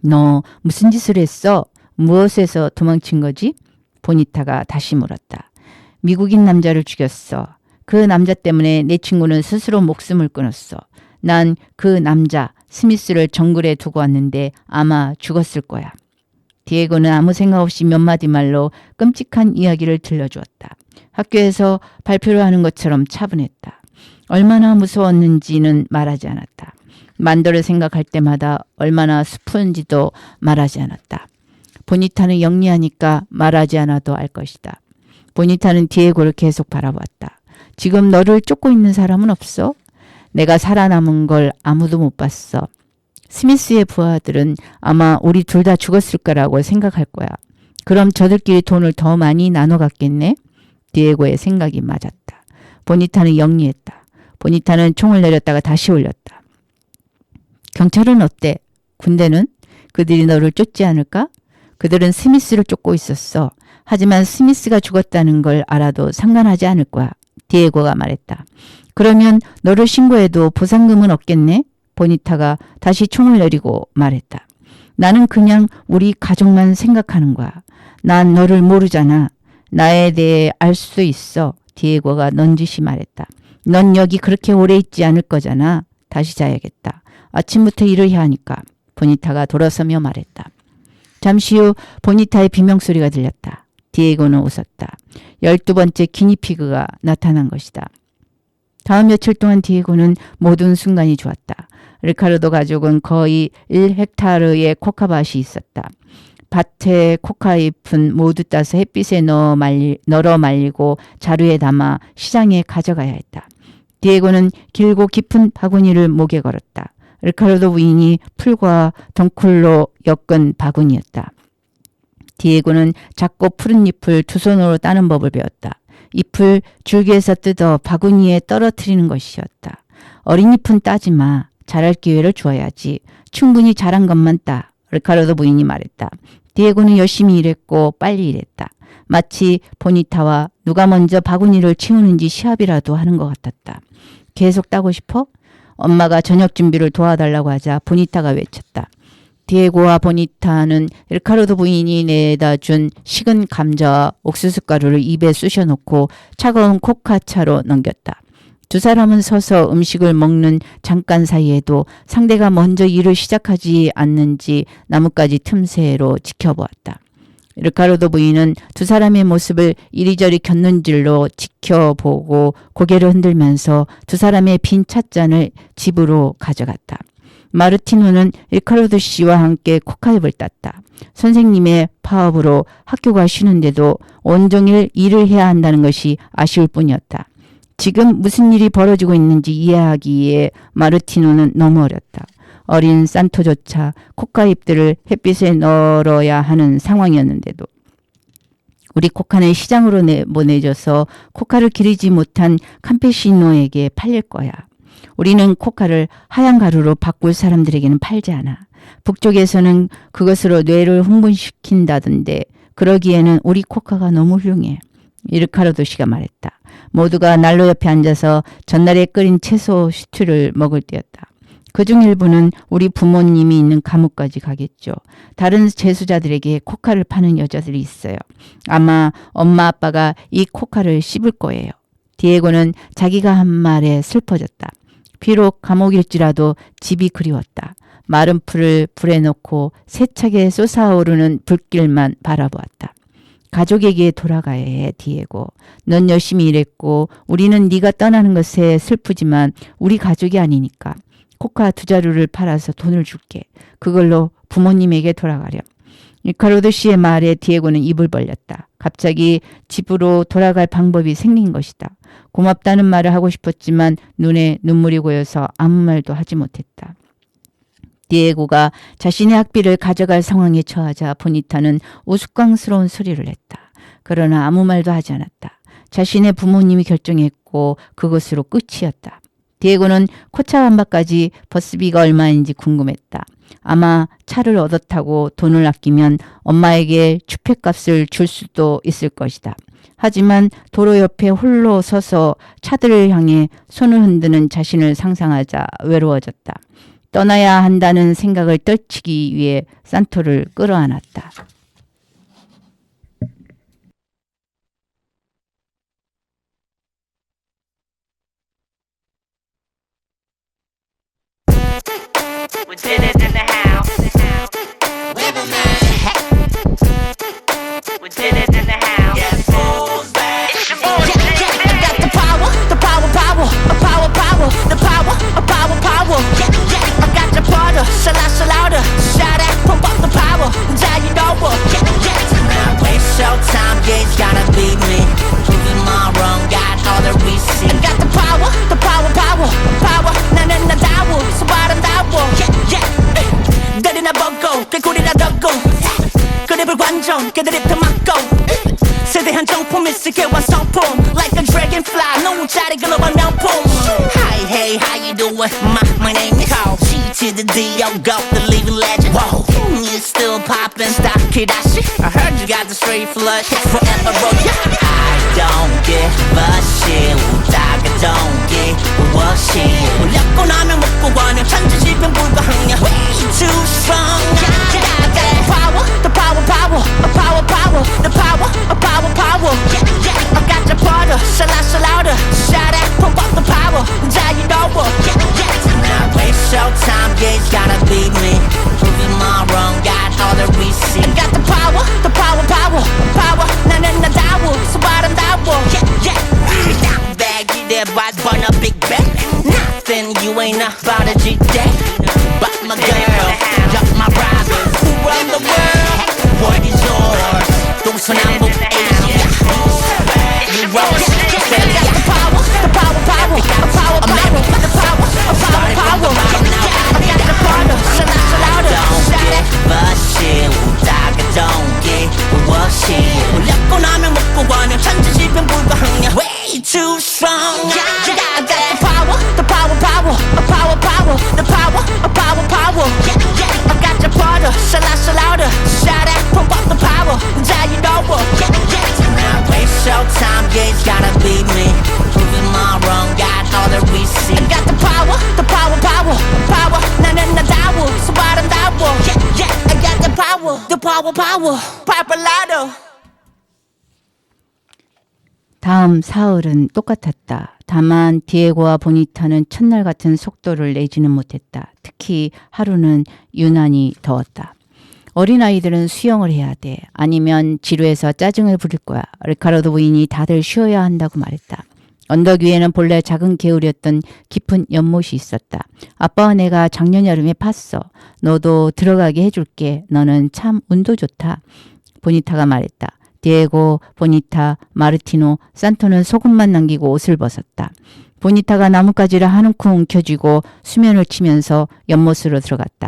너 무슨 짓을 했어? 무엇에서 도망친 거지? 보니타가 다시 물었다. 미국인 남자를 죽였어. 그 남자 때문에 내 친구는 스스로 목숨을 끊었어. 난 그 남자 스미스를 정글에 두고 왔는데 아마 죽었을 거야. 디에고는 아무 생각 없이 몇 마디 말로 끔찍한 이야기를 들려주었다. 학교에서 발표를 하는 것처럼 차분했다. 얼마나 무서웠는지는 말하지 않았다. 만도를 생각할 때마다 얼마나 슬픈지도 말하지 않았다. 보니타는 영리하니까 말하지 않아도 알 것이다. 보니타는 디에고를 계속 바라보았다. 지금 너를 쫓고 있는 사람은 없어? 내가 살아남은 걸 아무도 못 봤어. 스미스의 부하들은 아마 우리 둘 다 죽었을 거라고 생각할 거야. 그럼 저들끼리 돈을 더 많이 나눠 갖겠네? 디에고의 생각이 맞았다. 보니타는 영리했다. 보니타는 총을 내렸다가 다시 올렸다. 경찰은 어때? 군대는? 그들이 너를 쫓지 않을까? 그들은 스미스를 쫓고 있었어. 하지만 스미스가 죽었다는 걸 알아도 상관하지 않을 거야. 디에고가 말했다. 그러면 너를 신고해도 보상금은 없겠네? 보니타가 다시 총을 내리고 말했다. 나는 그냥 우리 가족만 생각하는 거야. 난 너를 모르잖아. 나에 대해 알 수 있어. 디에고가 넌지시 말했다. 넌 여기 그렇게 오래 있지 않을 거잖아. 다시 자야겠다. 아침부터 일을 해야 하니까. 보니타가 돌아서며 말했다. 잠시 후 보니타의 비명소리가 들렸다. 디에고는 웃었다. 12번째 기니피그가 나타난 것이다. 다음 며칠 동안 디에고는 모든 순간이 좋았다. 리카르도 가족은 거의 1헥타르의 코카밭이 있었다. 밭에 코카잎은 모두 따서 햇빛에 널어 말리고 자루에 담아 시장에 가져가야 했다. 디에고는 길고 깊은 바구니를 목에 걸었다. 리카르도 부인이 풀과 덩쿨로 엮은 바구니였다. 디에고는 작고 푸른 잎을 두 손으로 따는 법을 배웠다. 잎을 줄기에서 뜯어 바구니에 떨어뜨리는 것이었다. 어린 잎은 따지 마. 자랄 기회를 주어야지. 충분히 자란 것만 따. 리카르도 부인이 말했다. 디에고는 열심히 일했고 빨리 일했다. 마치 보니타와 누가 먼저 바구니를 치우는지 시합이라도 하는 것 같았다. 계속 따고 싶어? 엄마가 저녁 준비를 도와달라고 하자 보니타가 외쳤다. 디에고와 보니타는 리카르도 부인이 내다 준 식은 감자와 옥수수 가루를 입에 쑤셔놓고 차가운 코카차로 넘겼다. 두 사람은 서서 음식을 먹는 잠깐 사이에도 상대가 먼저 일을 시작하지 않는지 나뭇가지 틈새로 지켜보았다. 리카르도 부인은 두 사람의 모습을 이리저리 곁눈질로 지켜보고 고개를 흔들면서 두 사람의 빈 찻잔을 집으로 가져갔다. 마르티노는 리카르도 씨와 함께 코카잎을 땄다. 선생님의 파업으로 학교가 쉬는데도 온종일 일을 해야 한다는 것이 아쉬울 뿐이었다. 지금 무슨 일이 벌어지고 있는지 이해하기에 마르티노는 너무 어렸다. 어린 산토조차 코카잎들을 햇빛에 널어야 하는 상황이었는데도 우리 코카는 시장으로 보내줘서 코카를 기르지 못한 캠페시노에게 팔릴 거야. 우리는 코카를 하얀 가루로 바꿀 사람들에게는 팔지 않아. 북쪽에서는 그것으로 뇌를 흥분시킨다던데 그러기에는 우리 코카가 너무 훌륭해. 리카르도 씨가 말했다. 모두가 난로 옆에 앉아서 전날에 끓인 채소 스튜를 먹을 때였다. 그중 일부는 우리 부모님이 있는 감옥까지 가겠죠. 다른 재수자들에게 코카를 파는 여자들이 있어요. 아마 엄마 아빠가 이 코카를 씹을 거예요. 디에고는 자기가 한 말에 슬퍼졌다. 비록 감옥일지라도 집이 그리웠다. 마른 풀을 불에 넣고 세차게 솟아오르는 불길만 바라보았다. 가족에게 돌아가야 해, 디에고. 넌 열심히 일했고 우리는 네가 떠나는 것에 슬프지만 우리 가족이 아니니까. 코카 2자루를 팔아서 돈을 줄게. 그걸로 부모님에게 돌아가렴. 리카르도 씨의 말에 디에고는 입을 벌렸다. 갑자기 집으로 돌아갈 방법이 생긴 것이다. 고맙다는 말을 하고 싶었지만 눈에 눈물이 고여서 아무 말도 하지 못했다. 디에고가 자신의 학비를 가져갈 상황에 처하자 보니타는 우스꽝스러운 소리를 냈다. 그러나 아무 말도 하지 않았다. 자신의 부모님이 결정했고 그것으로 끝이었다. 디에고는 코차 한바까지 버스비가 얼마인지 궁금했다. 아마 차를 얻어 타고 돈을 아끼면 엄마에게 추패값을 줄 수도 있을 것이다. 하지만 도로 옆에 홀로 서서 차들을 향해 손을 흔드는 자신을 상상하자 외로워졌다. 떠나야 한다는 생각을 떨치기 위해 산토를 끌어안았다.
We did it in the house. 깨드립다 막고 세대한 정품이 세계와 성품 Like a dragonfly 노자리 글로벌 명품 Hi hey how you doing my name is G to the D yo go the living legend Whoa you still poppin' stock Kidashi I heard you got the straight flush forever roll yeah I don't give a shit 웃다가 don't give a shit 물렸고 나면 먹고 가는 천지지변 불가항력 Way too strong I got the power the power power a power power the power a power power I got the powder shall louder shout out pump up the power now you know what now waste your time yeah it's gotta be me proving my wrong got all the receipts I got the power power 나는 나다워 소바람다워 baggy there but burn a big bag nothing you ain't about a G-Day but my girl got my rivals who run the world what is yours 동서남북 Asia you rose I got the power the power power the power I got the powder shall louder don't give a shit 웃다가 don't give a shit 물렸고 나면 먹고 가는 천지지변 불가항력 way too strong I got the power the power the power I got the powder shall louder shout out pump up the power now you know what now waste your time yeah it's gotta be me proving my wrong got all the receipts I got the power 나는 나다워 소바람다워 I got the power Papalado
다음 사흘은 똑같았다. 다만 디에고와 보니타는 첫날 같은 속도를 내지는 못했다. 특히 하루는 유난히 더웠다. 어린아이들은 수영을 해야 돼. 아니면 지루해서 짜증을 부릴 거야. 리카르도 부인이 다들 쉬어야 한다고 말했다. 언덕 위에는 본래 작은 개울이었던 깊은 연못이 있었다. 아빠와 내가 작년 여름에 팠어. 너도 들어가게 해줄게. 너는 참 운도 좋다. 보니타가 말했다. 디에고, 보니타, 마르티노, 산토는 소금만 남기고 옷을 벗었다. 보니타가 나뭇가지를 한 움큼 움켜쥐고 수면을 치면서 연못으로 들어갔다.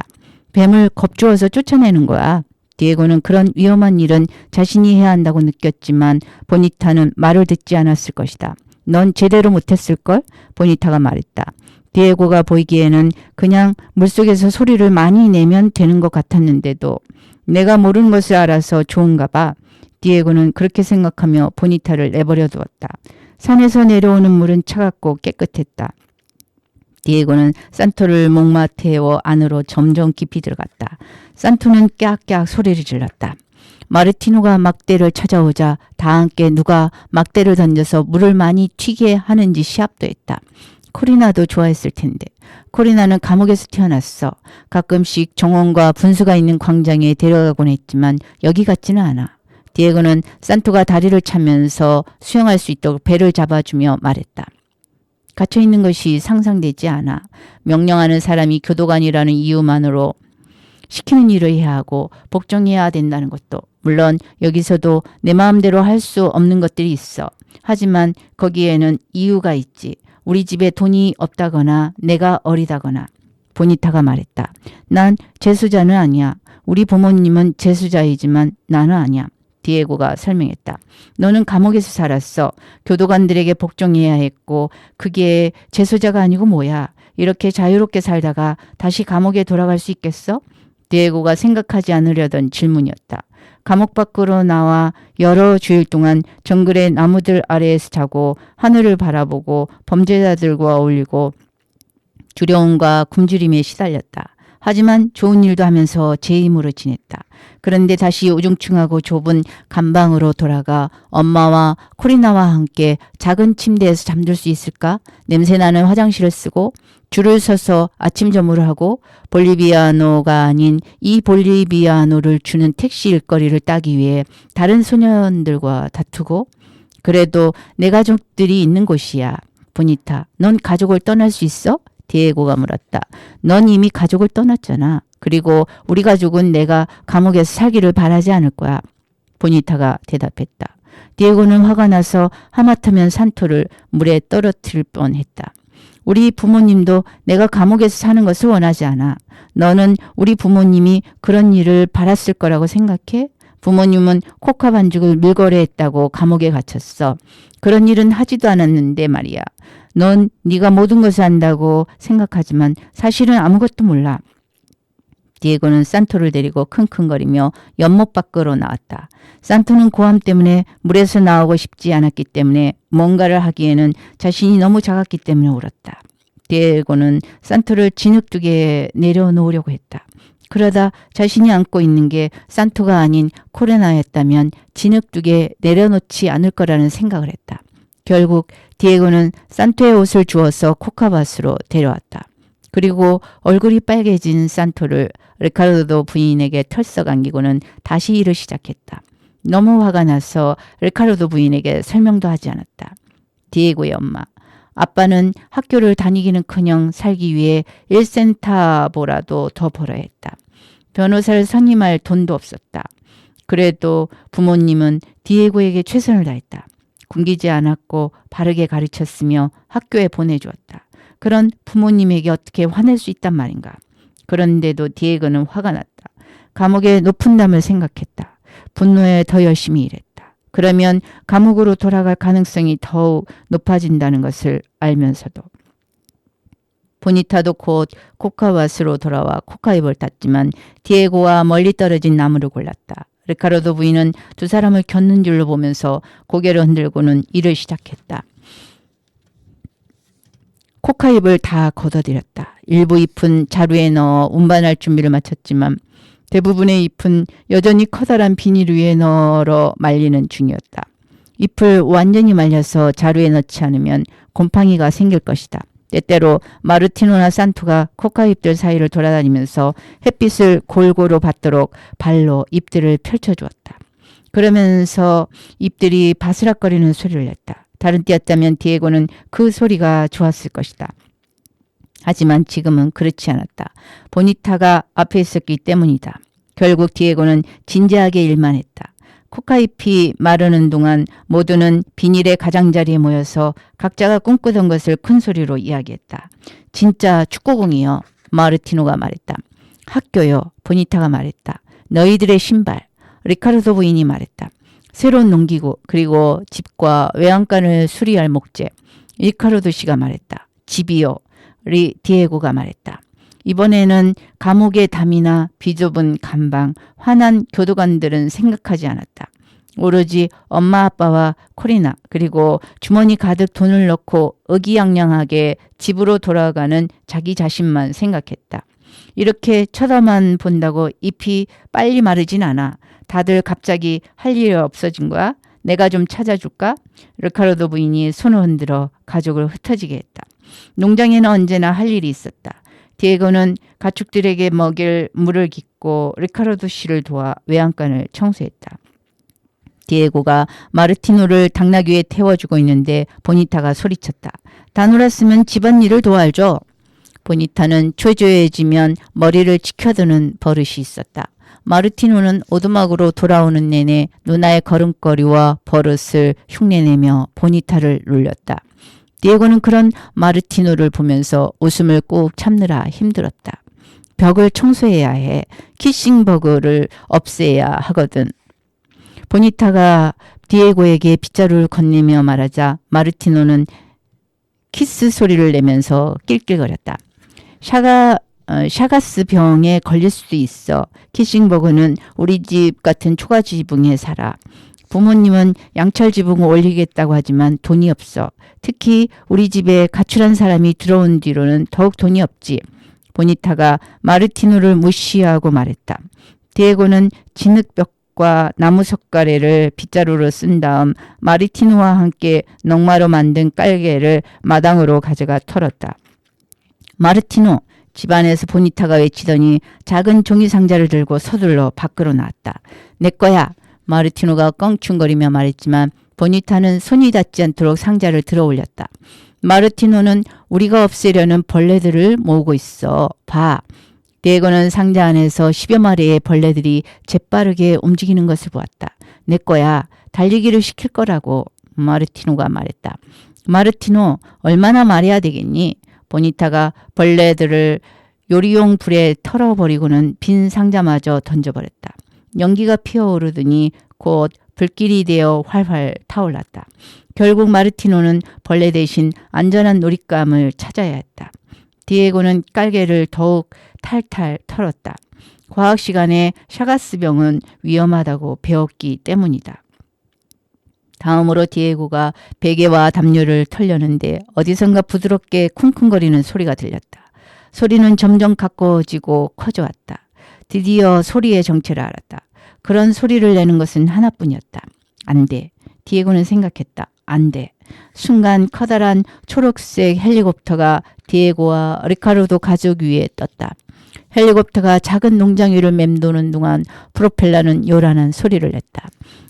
뱀을 겁주어서 쫓아내는 거야. 디에고는 그런 위험한 일은 자신이 해야 한다고 느꼈지만 보니타는 말을 듣지 않았을 것이다. 넌 제대로 못했을걸? 보니타가 말했다. 디에고가 보이기에는 그냥 물속에서 소리를 많이 내면 되는 것 같았는데도 내가 모르는 것을 알아서 좋은가 봐. 디에고는 그렇게 생각하며 보니타를 내버려 두었다. 산에서 내려오는 물은 차갑고 깨끗했다. 디에고는 산토를 목마 태워 안으로 점점 깊이 들어갔다. 산토는 깨악깨악 소리를 질렀다. 마르티노가 막대를 찾아오자 다 함께 누가 막대를 던져서 물을 많이 튀게 하는지 시합도 했다. 코리나도 좋아했을 텐데. 코리나는 감옥에서 태어났어. 가끔씩 정원과 분수가 있는 광장에 데려가곤 했지만 여기 같지는 않아. 디에고는 산토가 다리를 차면서 수영할 수 있도록 배를 잡아주며 말했다. 갇혀있는 것이 상상되지 않아. 명령하는 사람이 교도관이라는 이유만으로 시키는 일을 해야 하고 복종해야 된다는 것도 물론 여기서도 내 마음대로 할 수 없는 것들이 있어. 하지만 거기에는 이유가 있지. 우리 집에 돈이 없다거나 내가 어리다거나. 보니타가 말했다. 난 재수자는 아니야. 우리 부모님은 재수자이지만 나는 아니야. 디에고가 설명했다. 너는 감옥에서 살았어. 교도관들에게 복종해야 했고 그게 재수자가 아니고 뭐야. 이렇게 자유롭게 살다가 다시 감옥에 돌아갈 수 있겠어? 디에고가 생각하지 않으려던 질문이었다. 감옥 밖으로 나와 여러 주일 동안 정글의 나무들 아래에서 자고 하늘을 바라보고 범죄자들과 어울리고 두려움과 굶주림에 시달렸다. 하지만 좋은 일도 하면서 제 힘으로 지냈다. 그런데 다시 우중충하고 좁은 감방으로 돌아가 엄마와 코리나와 함께 작은 침대에서 잠들 수 있을까? 냄새나는 화장실을 쓰고 줄을 서서 아침 점호를 하고 볼리비아노가 아닌 이 볼리비아노를 주는 택시 일거리를 따기 위해 다른 소년들과 다투고 그래도 내 가족들이 있는 곳이야. 보니타, 넌 가족을 떠날 수 있어? 디에고가 물었다. 넌 이미 가족을 떠났잖아. 그리고 우리 가족은 내가 감옥에서 살기를 바라지 않을 거야. 보니타가 대답했다. 디에고는 화가 나서 하마터면 산토를 물에 떨어뜨릴 뻔했다. 우리 부모님도 내가 감옥에서 사는 것을 원하지 않아. 너는 우리 부모님이 그런 일을 바랐을 거라고 생각해? 부모님은 코카 반죽을 밀거래했다고 감옥에 갇혔어. 그런 일은 하지도 않았는데 말이야. 넌 네가 모든 것을 안다고 생각하지만 사실은 아무것도 몰라. 디에고는 산토를 데리고 킁킁거리며 연못 밖으로 나왔다. 산토는 고함 때문에 물에서 나오고 싶지 않았기 때문에 뭔가를 하기에는 자신이 너무 작았기 때문에 울었다. 디에고는 산토를 진흙두개에 내려놓으려고 했다. 그러다 자신이 안고 있는 게 산토가 아닌 코레나였다면 진흙두개에 내려놓지 않을 거라는 생각을 했다. 결국 디에고는 산토의 옷을 주워서 코카밭으로 데려왔다. 그리고 얼굴이 빨개진 산토를 리카르도 부인에게 털썩 안기고는 다시 일을 시작했다. 너무 화가 나서 리카르도 부인에게 설명도 하지 않았다. 디에고의 엄마. 아빠는 학교를 다니기는커녕 살기 위해 1센타보라도 더 벌어야 했다. 변호사를 선임할 돈도 없었다. 그래도 부모님은 디에고에게 최선을 다했다. 굶기지 않았고 바르게 가르쳤으며 학교에 보내주었다. 그런 부모님에게 어떻게 화낼 수 있단 말인가. 그런데도 디에고는 화가 났다. 감옥의 높은 담을 생각했다. 분노에 더 열심히 일했다. 그러면 감옥으로 돌아갈 가능성이 더욱 높아진다는 것을 알면서도. 보니타도 곧 코카밭으로 돌아와 코카잎을 땄지만 디에고와 멀리 떨어진 나무를 골랐다. 리카르도 부인은 두 사람을 곁는 줄로 보면서 고개를 흔들고는 일을 시작했다. 코카잎을 다 걷어들였다. 일부 잎은 자루에 넣어 운반할 준비를 마쳤지만 대부분의 잎은 여전히 커다란 비닐 위에 널어 말리는 중이었다. 잎을 완전히 말려서 자루에 넣지 않으면 곰팡이가 생길 것이다. 때때로 마르티노나 산토가 코카잎들 사이를 돌아다니면서 햇빛을 골고루 받도록 발로 잎들을 펼쳐주었다. 그러면서 잎들이 바스락거리는 소리를 냈다. 다른 때였다면 디에고는 그 소리가 좋았을 것이다. 하지만 지금은 그렇지 않았다. 보니타가 앞에 있었기 때문이다. 결국 디에고는 진지하게 일만 했다. 코카잎이 마르는 동안 모두는 비닐의 가장자리에 모여서 각자가 꿈꾸던 것을 큰 소리로 이야기했다. 진짜 축구공이요. 마르티노가 말했다. 학교요. 보니타가 말했다. 너희들의 신발. 리카르도 부인이 말했다. 새로운 농기구 그리고 집과 외양간을 수리할 목재. 리카르도 씨가 말했다. 집이요. 디에고가 말했다. 이번에는 감옥의 담이나 비좁은 감방, 화난 교도관들은 생각하지 않았다. 오로지 엄마 아빠와 코리나 그리고 주머니 가득 돈을 넣고 의기양양하게 집으로 돌아가는 자기 자신만 생각했다. 이렇게 쳐다만 본다고 잎이 빨리 마르진 않아. 다들 갑자기 할 일이 없어진 거야? 내가 좀 찾아줄까? 리카르도 부인이 손을 흔들어 가족을 흩어지게 했다. 농장에는 언제나 할 일이 있었다. 디에고는 가축들에게 먹일 물을 깃고 리카르도 씨를 도와 외양간을 청소했다. 디에고가 마르티노를 당나귀에 태워주고 있는데 보니타가 소리쳤다. 다 놀았으면 집안일을 도와줘. 보니타는 초조해지면 머리를 치켜드는 버릇이 있었다. 마르티노는 오두막으로 돌아오는 내내 누나의 걸음걸이와 버릇을 흉내내며 보니타를 놀렸다. 디에고는 그런 마르티노를 보면서 웃음을 꾹 참느라 힘들었다. 벽을 청소해야 해. 키싱버그를 없애야 하거든. 보니타가 디에고에게 빗자루를 건네며 말하자 마르티노는 키스 소리를 내면서 낄낄거렸다. 샤가스 병에 걸릴 수도 있어. 키싱버그는 우리 집 같은 초가 지붕에 살아. 부모님은 양철 지붕을 올리겠다고 하지만 돈이 없어. 특히 우리 집에 가출한 사람이 들어온 뒤로는 더욱 돈이 없지. 보니타가 마르티노를 무시하고 말했다. 디에고는 진흙벽과 나무 석가래를 빗자루로 쓴 다음 마르티노와 함께 넝마로 만든 깔개를 마당으로 가져가 털었다. 마르티노! 집안에서 보니타가 외치더니 작은 종이 상자를 들고 서둘러 밖으로 나왔다. 내 거야! 마르티노가 껑충거리며 말했지만 보니타는 손이 닿지 않도록 상자를 들어 올렸다. 마르티노는 우리가 없애려는 벌레들을 모으고 있어. 봐. 디에고는 상자 안에서 10여 마리의 벌레들이 재빠르게 움직이는 것을 보았다. 내 거야. 달리기를 시킬 거라고 마르티노가 말했다. 마르티노 얼마나 말해야 되겠니? 보니타가 벌레들을 요리용 불에 털어버리고는 빈 상자마저 던져버렸다. 연기가 피어오르더니 곧 불길이 되어 활활 타올랐다. 결국 마르티노는 벌레 대신 안전한 놀잇감을 찾아야 했다. 디에고는 깔개를 더욱 탈탈 털었다. 과학 시간에 샤가스병은 위험하다고 배웠기 때문이다. 다음으로 디에고가 베개와 담요를 털려는데 어디선가 부드럽게 쿵쿵거리는 소리가 들렸다. 소리는 점점 가까워지고 커져왔다. 드디어 소리의 정체를 알았다. 그런 소리를 내는 것은 하나뿐이었다. 안 돼. 디에고는 생각했다. 안 돼. 순간 커다란 초록색 헬리콥터가 디에고와 리카르도 가족 위에 떴다. 헬리콥터가 작은 농장 위를 맴도는 동안 프로펠러는 요란한 소리를 냈다.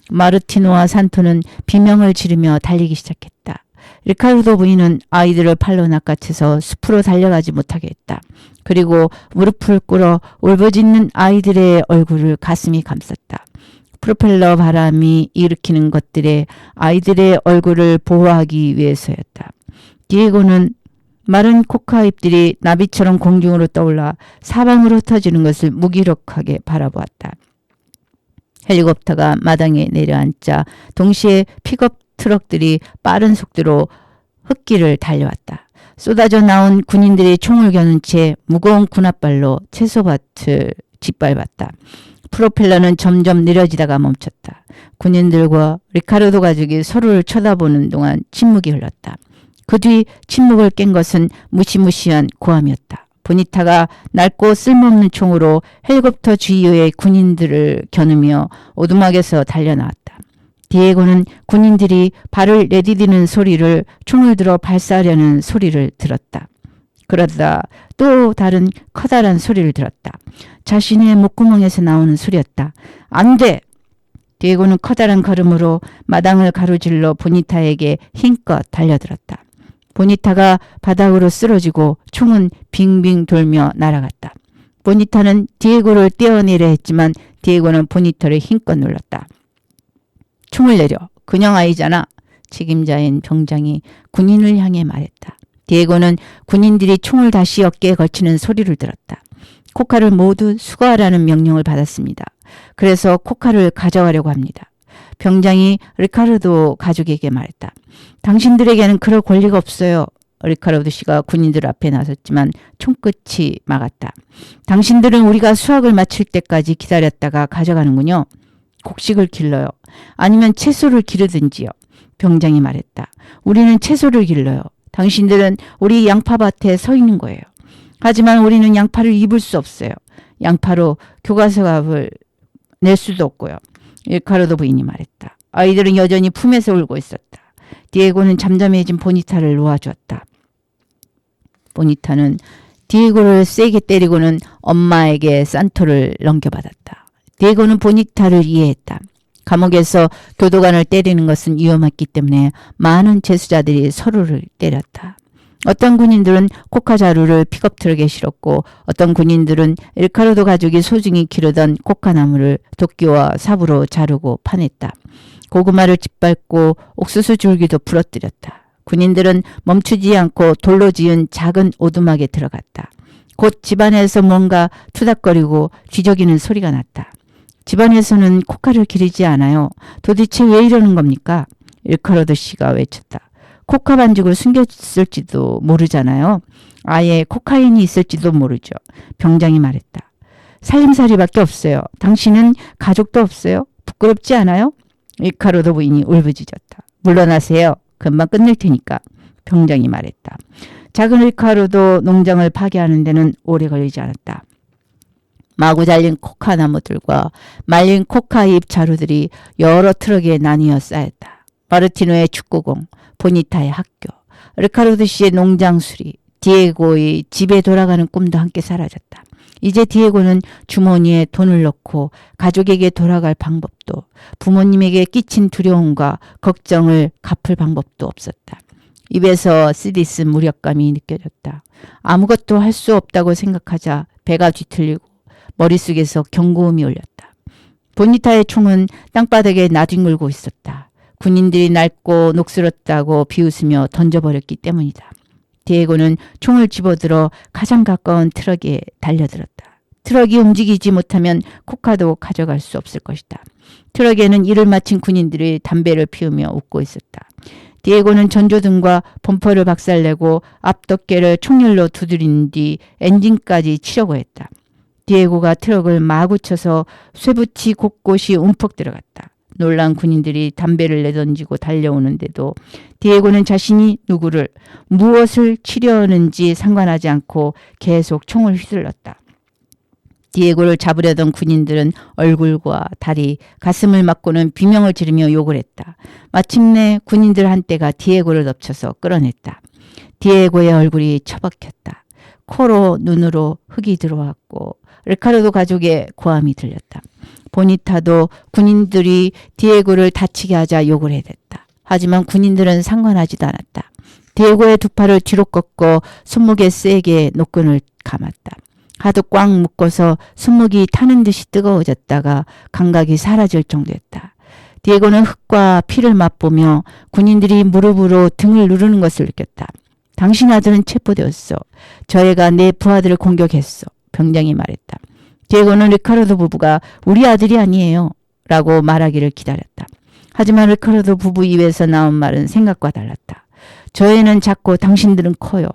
마르티노와 산토는 비명을 지르며 달리기 시작했다. 리카르도 부인은 아이들을 팔로 낚아채서 숲으로 달려가지 못하게 했다. 그리고 무릎을 꿇어 울부짖는 아이들의 얼굴을 가슴이 감쌌다. 프로펠러 바람이 일으키는 것들에 아이들의 얼굴을 보호하기 위해서였다. 디에고는 마른 코카 잎들이 나비처럼 공중으로 떠올라 사방으로 흩어지는 것을 무기력하게 바라보았다. 헬리콥터가 마당에 내려앉자 동시에 픽업 트럭들이 빠른 속도로 흙길을 달려왔다. 쏟아져 나온 군인들이 총을 겨눈 채 무거운 군홧발로 채소밭을 짓밟았다. 프로펠러는 점점 느려지다가 멈췄다. 군인들과 리카르도 가족이 서로를 쳐다보는 동안 침묵이 흘렀다. 그 뒤 침묵을 깬 것은 무시무시한 고함이었다. 보니타가 낡고 쓸모없는 총으로 헬리콥터 주위의 군인들을 겨누며 오두막에서 달려나왔다. 디에고는 군인들이 발을 내디디는 소리를 총을 들어 발사하려는 소리를 들었다. 그러다 또 다른 커다란 소리를 들었다. 자신의 목구멍에서 나오는 소리였다. 안 돼! 디에고는 커다란 걸음으로 마당을 가로질러 보니타에게 힘껏 달려들었다. 보니타가 바닥으로 쓰러지고 총은 빙빙 돌며 날아갔다. 보니타는 디에고를 떼어내려 했지만 디에고는 보니타를 힘껏 눌렀다. 총을 내려. 그냥 아이잖아. 책임자인 병장이 군인을 향해 말했다. 디에고는 군인들이 총을 다시 어깨에 걸치는 소리를 들었다. 코카를 모두 수거하라는 명령을 받았습니다. 그래서 코카를 가져가려고 합니다. 병장이 리카르도 가족에게 말했다. 당신들에게는 그럴 권리가 없어요. 리카르도 씨가 군인들 앞에 나섰지만 총끝이 막았다. 당신들은 우리가 수학을 마칠 때까지 기다렸다가 가져가는군요. 곡식을 길러요. 아니면 채소를 기르든지요. 병장이 말했다. 우리는 채소를 길러요. 당신들은 우리 양파밭에 서 있는 거예요. 하지만 우리는 양파를 입을 수 없어요. 양파로 교과서값을 낼 수도 없고요. 리카르도 부인이 말했다. 아이들은 여전히 품에서 울고 있었다. 디에고는 잠잠해진 보니타를 놓아주었다. 보니타는 디에고를 세게 때리고는 엄마에게 산토를 넘겨받았다. 디에고는 보니타를 이해했다. 감옥에서 교도관을 때리는 것은 위험했기 때문에 많은 재수자들이 서로를 때렸다. 어떤 군인들은 코카 자루를 픽업 트럭에 실었고 어떤 군인들은 리카르도 가족이 소중히 기르던 코카 나무를 도끼와 삽으로 자르고 파냈다. 고구마를 짓밟고 옥수수 줄기도 부러뜨렸다. 군인들은 멈추지 않고 돌로 지은 작은 오두막에 들어갔다. 곧 집안에서 뭔가 투닥거리고 쥐저기는 소리가 났다. 집안에서는 코카를 기르지 않아요. 도대체 왜 이러는 겁니까? 리카르도 씨가 외쳤다. 코카 반죽을 숨겼을지도 모르잖아요. 아예 코카인이 있을지도 모르죠. 병장이 말했다. 살림살이밖에 없어요. 당신은 가족도 없어요. 부끄럽지 않아요? 리카르도 부인이 울부짖었다. 물러나세요. 금방 끝낼 테니까. 병장이 말했다. 작은 리카르도 농장을 파괴하는 데는 오래 걸리지 않았다. 마구 잘린 코카 나무들과 말린 코카잎 자루들이 여러 트럭에 나뉘어 쌓였다. 마르티노의 축구공, 보니타의 학교, 리카르도 씨의 농장 수리, 디에고의 집에 돌아가는 꿈도 함께 사라졌다. 이제 디에고는 주머니에 돈을 넣고 가족에게 돌아갈 방법도, 부모님에게 끼친 두려움과 걱정을 갚을 방법도 없었다. 입에서 쓰디쓴 무력감이 느껴졌다. 아무것도 할 수 없다고 생각하자 배가 뒤틀리고 머릿속에서 경고음이 울렸다. 보니타의 총은 땅바닥에 나뒹굴고 있었다. 군인들이 낡고 녹슬었다고 비웃으며 던져버렸기 때문이다. 디에고는 총을 집어들어 가장 가까운 트럭에 달려들었다. 트럭이 움직이지 못하면 코카도 가져갈 수 없을 것이다. 트럭에는 일을 마친 군인들이 담배를 피우며 웃고 있었다. 디에고는 전조등과 범퍼를 박살내고 앞덮개를 총열로 두드린 뒤 엔진까지 치려고 했다. 디에고가 트럭을 마구 쳐서 쇠붙이 곳곳이 움푹 들어갔다. 놀란 군인들이 담배를 내던지고 달려오는데도 디에고는 자신이 누구를 무엇을 치려는지 상관하지 않고 계속 총을 휘둘렀다. 디에고를 잡으려던 군인들은 얼굴과 다리, 가슴을 맞고는 비명을 지르며 욕을 했다. 마침내 군인들 한때가 디에고를 덮쳐서 끌어냈다. 디에고의 얼굴이 처박혔다. 코로 눈으로 흙이 들어왔고 리카르도 가족의 고함이 들렸다. 보니타도 군인들이 디에고를 다치게 하자 욕을 해댔다. 하지만 군인들은 상관하지도 않았다. 디에고의 두 팔을 뒤로 꺾고 손목에 세게 노끈을 감았다. 하도 꽉 묶어서 손목이 타는 듯이 뜨거워졌다가 감각이 사라질 정도였다. 디에고는 흙과 피를 맛보며 군인들이 무릎으로 등을 누르는 것을 느꼈다. 당신 아들은 체포되었어. 저 애가 내 부하들을 공격했어. 병장이 말했다. 디에고는 리카르도 부부가 우리 아들이 아니에요 라고 말하기를 기다렸다. 하지만 리카르도 부부 입에서 나온 말은 생각과 달랐다. 저 애는 작고 당신들은 커요.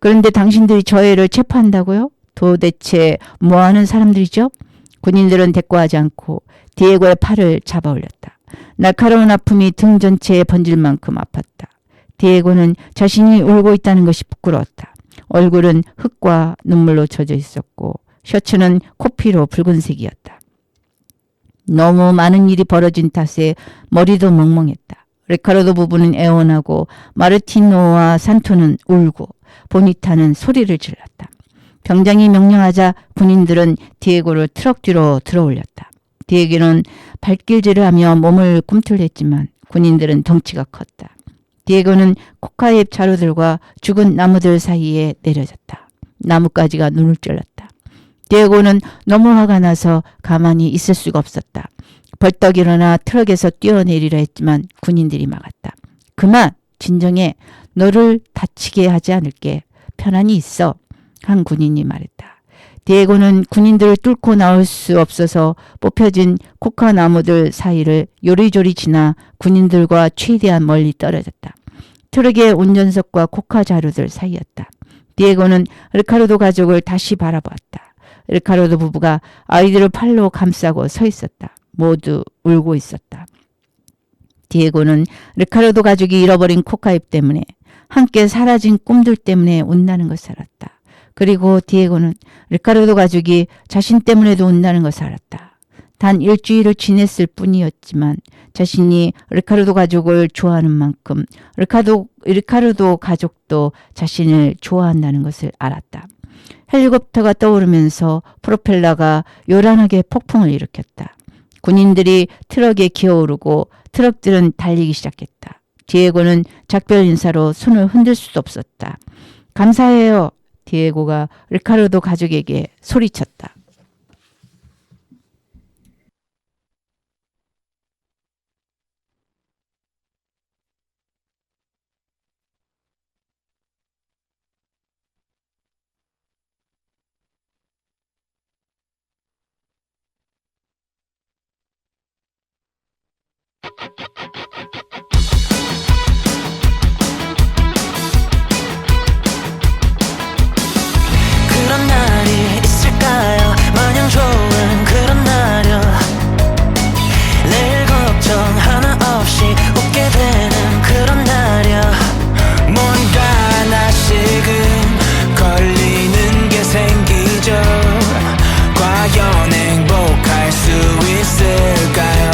그런데 당신들이 저 애를 체포한다고요? 도대체 뭐하는 사람들이죠? 군인들은 대꾸하지 않고 디에고의 팔을 잡아 올렸다. 날카로운 아픔이 등 전체에 번질 만큼 아팠다. 디에고는 자신이 울고 있다는 것이 부끄러웠다. 얼굴은 흙과 눈물로 젖어 있었고 셔츠는 코피로 붉은색이었다. 너무 많은 일이 벌어진 탓에 머리도 멍멍했다. 리카르도 부부는 애원하고 마르티노와 산토는 울고 보니타는 소리를 질렀다. 병장이 명령하자 군인들은 디에고를 트럭 뒤로 들어올렸다. 디에고는 발길질을 하며 몸을 꿈틀댔지만 군인들은 덩치가 컸다. 디에고는 코카잎 자루들과 죽은 나무들 사이에 내려졌다. 나뭇가지가 눈을 찔렀다. 디에고는 너무 화가 나서 가만히 있을 수가 없었다. 벌떡 일어나 트럭에서 뛰어내리려 했지만 군인들이 막았다. 그만 진정해. 너를 다치게 하지 않을게. 편안히 있어. 한 군인이 말했다. 디에고는 군인들을 뚫고 나올 수 없어서 뽑혀진 코카 나무들 사이를 요리조리 지나 군인들과 최대한 멀리 떨어졌다. 트럭의 운전석과 코카 자루들 사이였다. 디에고는 리카르도 가족을 다시 바라보았다. 리카르도 부부가 아이들을 팔로 감싸고 서 있었다. 모두 울고 있었다. 디에고는 리카르도 가족이 잃어버린 코카잎 때문에 함께 사라진 꿈들 때문에 운다는 것을 알았다. 그리고 디에고는 리카르도 가족이 자신 때문에도 운다는 것을 알았다. 단 일주일을 지냈을 뿐이었지만 자신이 리카르도 가족을 좋아하는 만큼 리카르도 가족도 자신을 좋아한다는 것을 알았다. 헬리콥터가 떠오르면서 프로펠러가 요란하게 폭풍을 일으켰다. 군인들이 트럭에 기어오르고 트럭들은 달리기 시작했다. 디에고는 작별 인사로 손을 흔들 수도 없었다. 감사해요. 디에고가 리카르도 가족에게 소리쳤다.
그런 날이 있을까요? 마냥 좋은 그런 날이요. 내일 걱정 하나 없이 웃게 되는 그런 날이요. 뭔가 하나씩은 걸리는 게 생기죠. 과연 행복할 수 있을까요?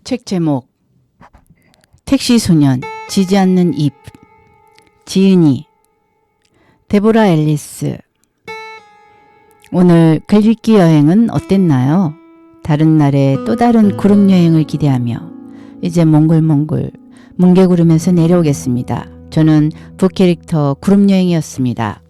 책 제목 택시 소년 지지 않는 잎 지은이 데보라 앨리스. 오늘 글읽기 여행은 어땠나요? 다른 날에 또 다른 구름 여행을 기대하며 이제 몽글몽글 뭉게구름에서 내려오겠습니다. 저는 부캐릭터 구름 여행이었습니다.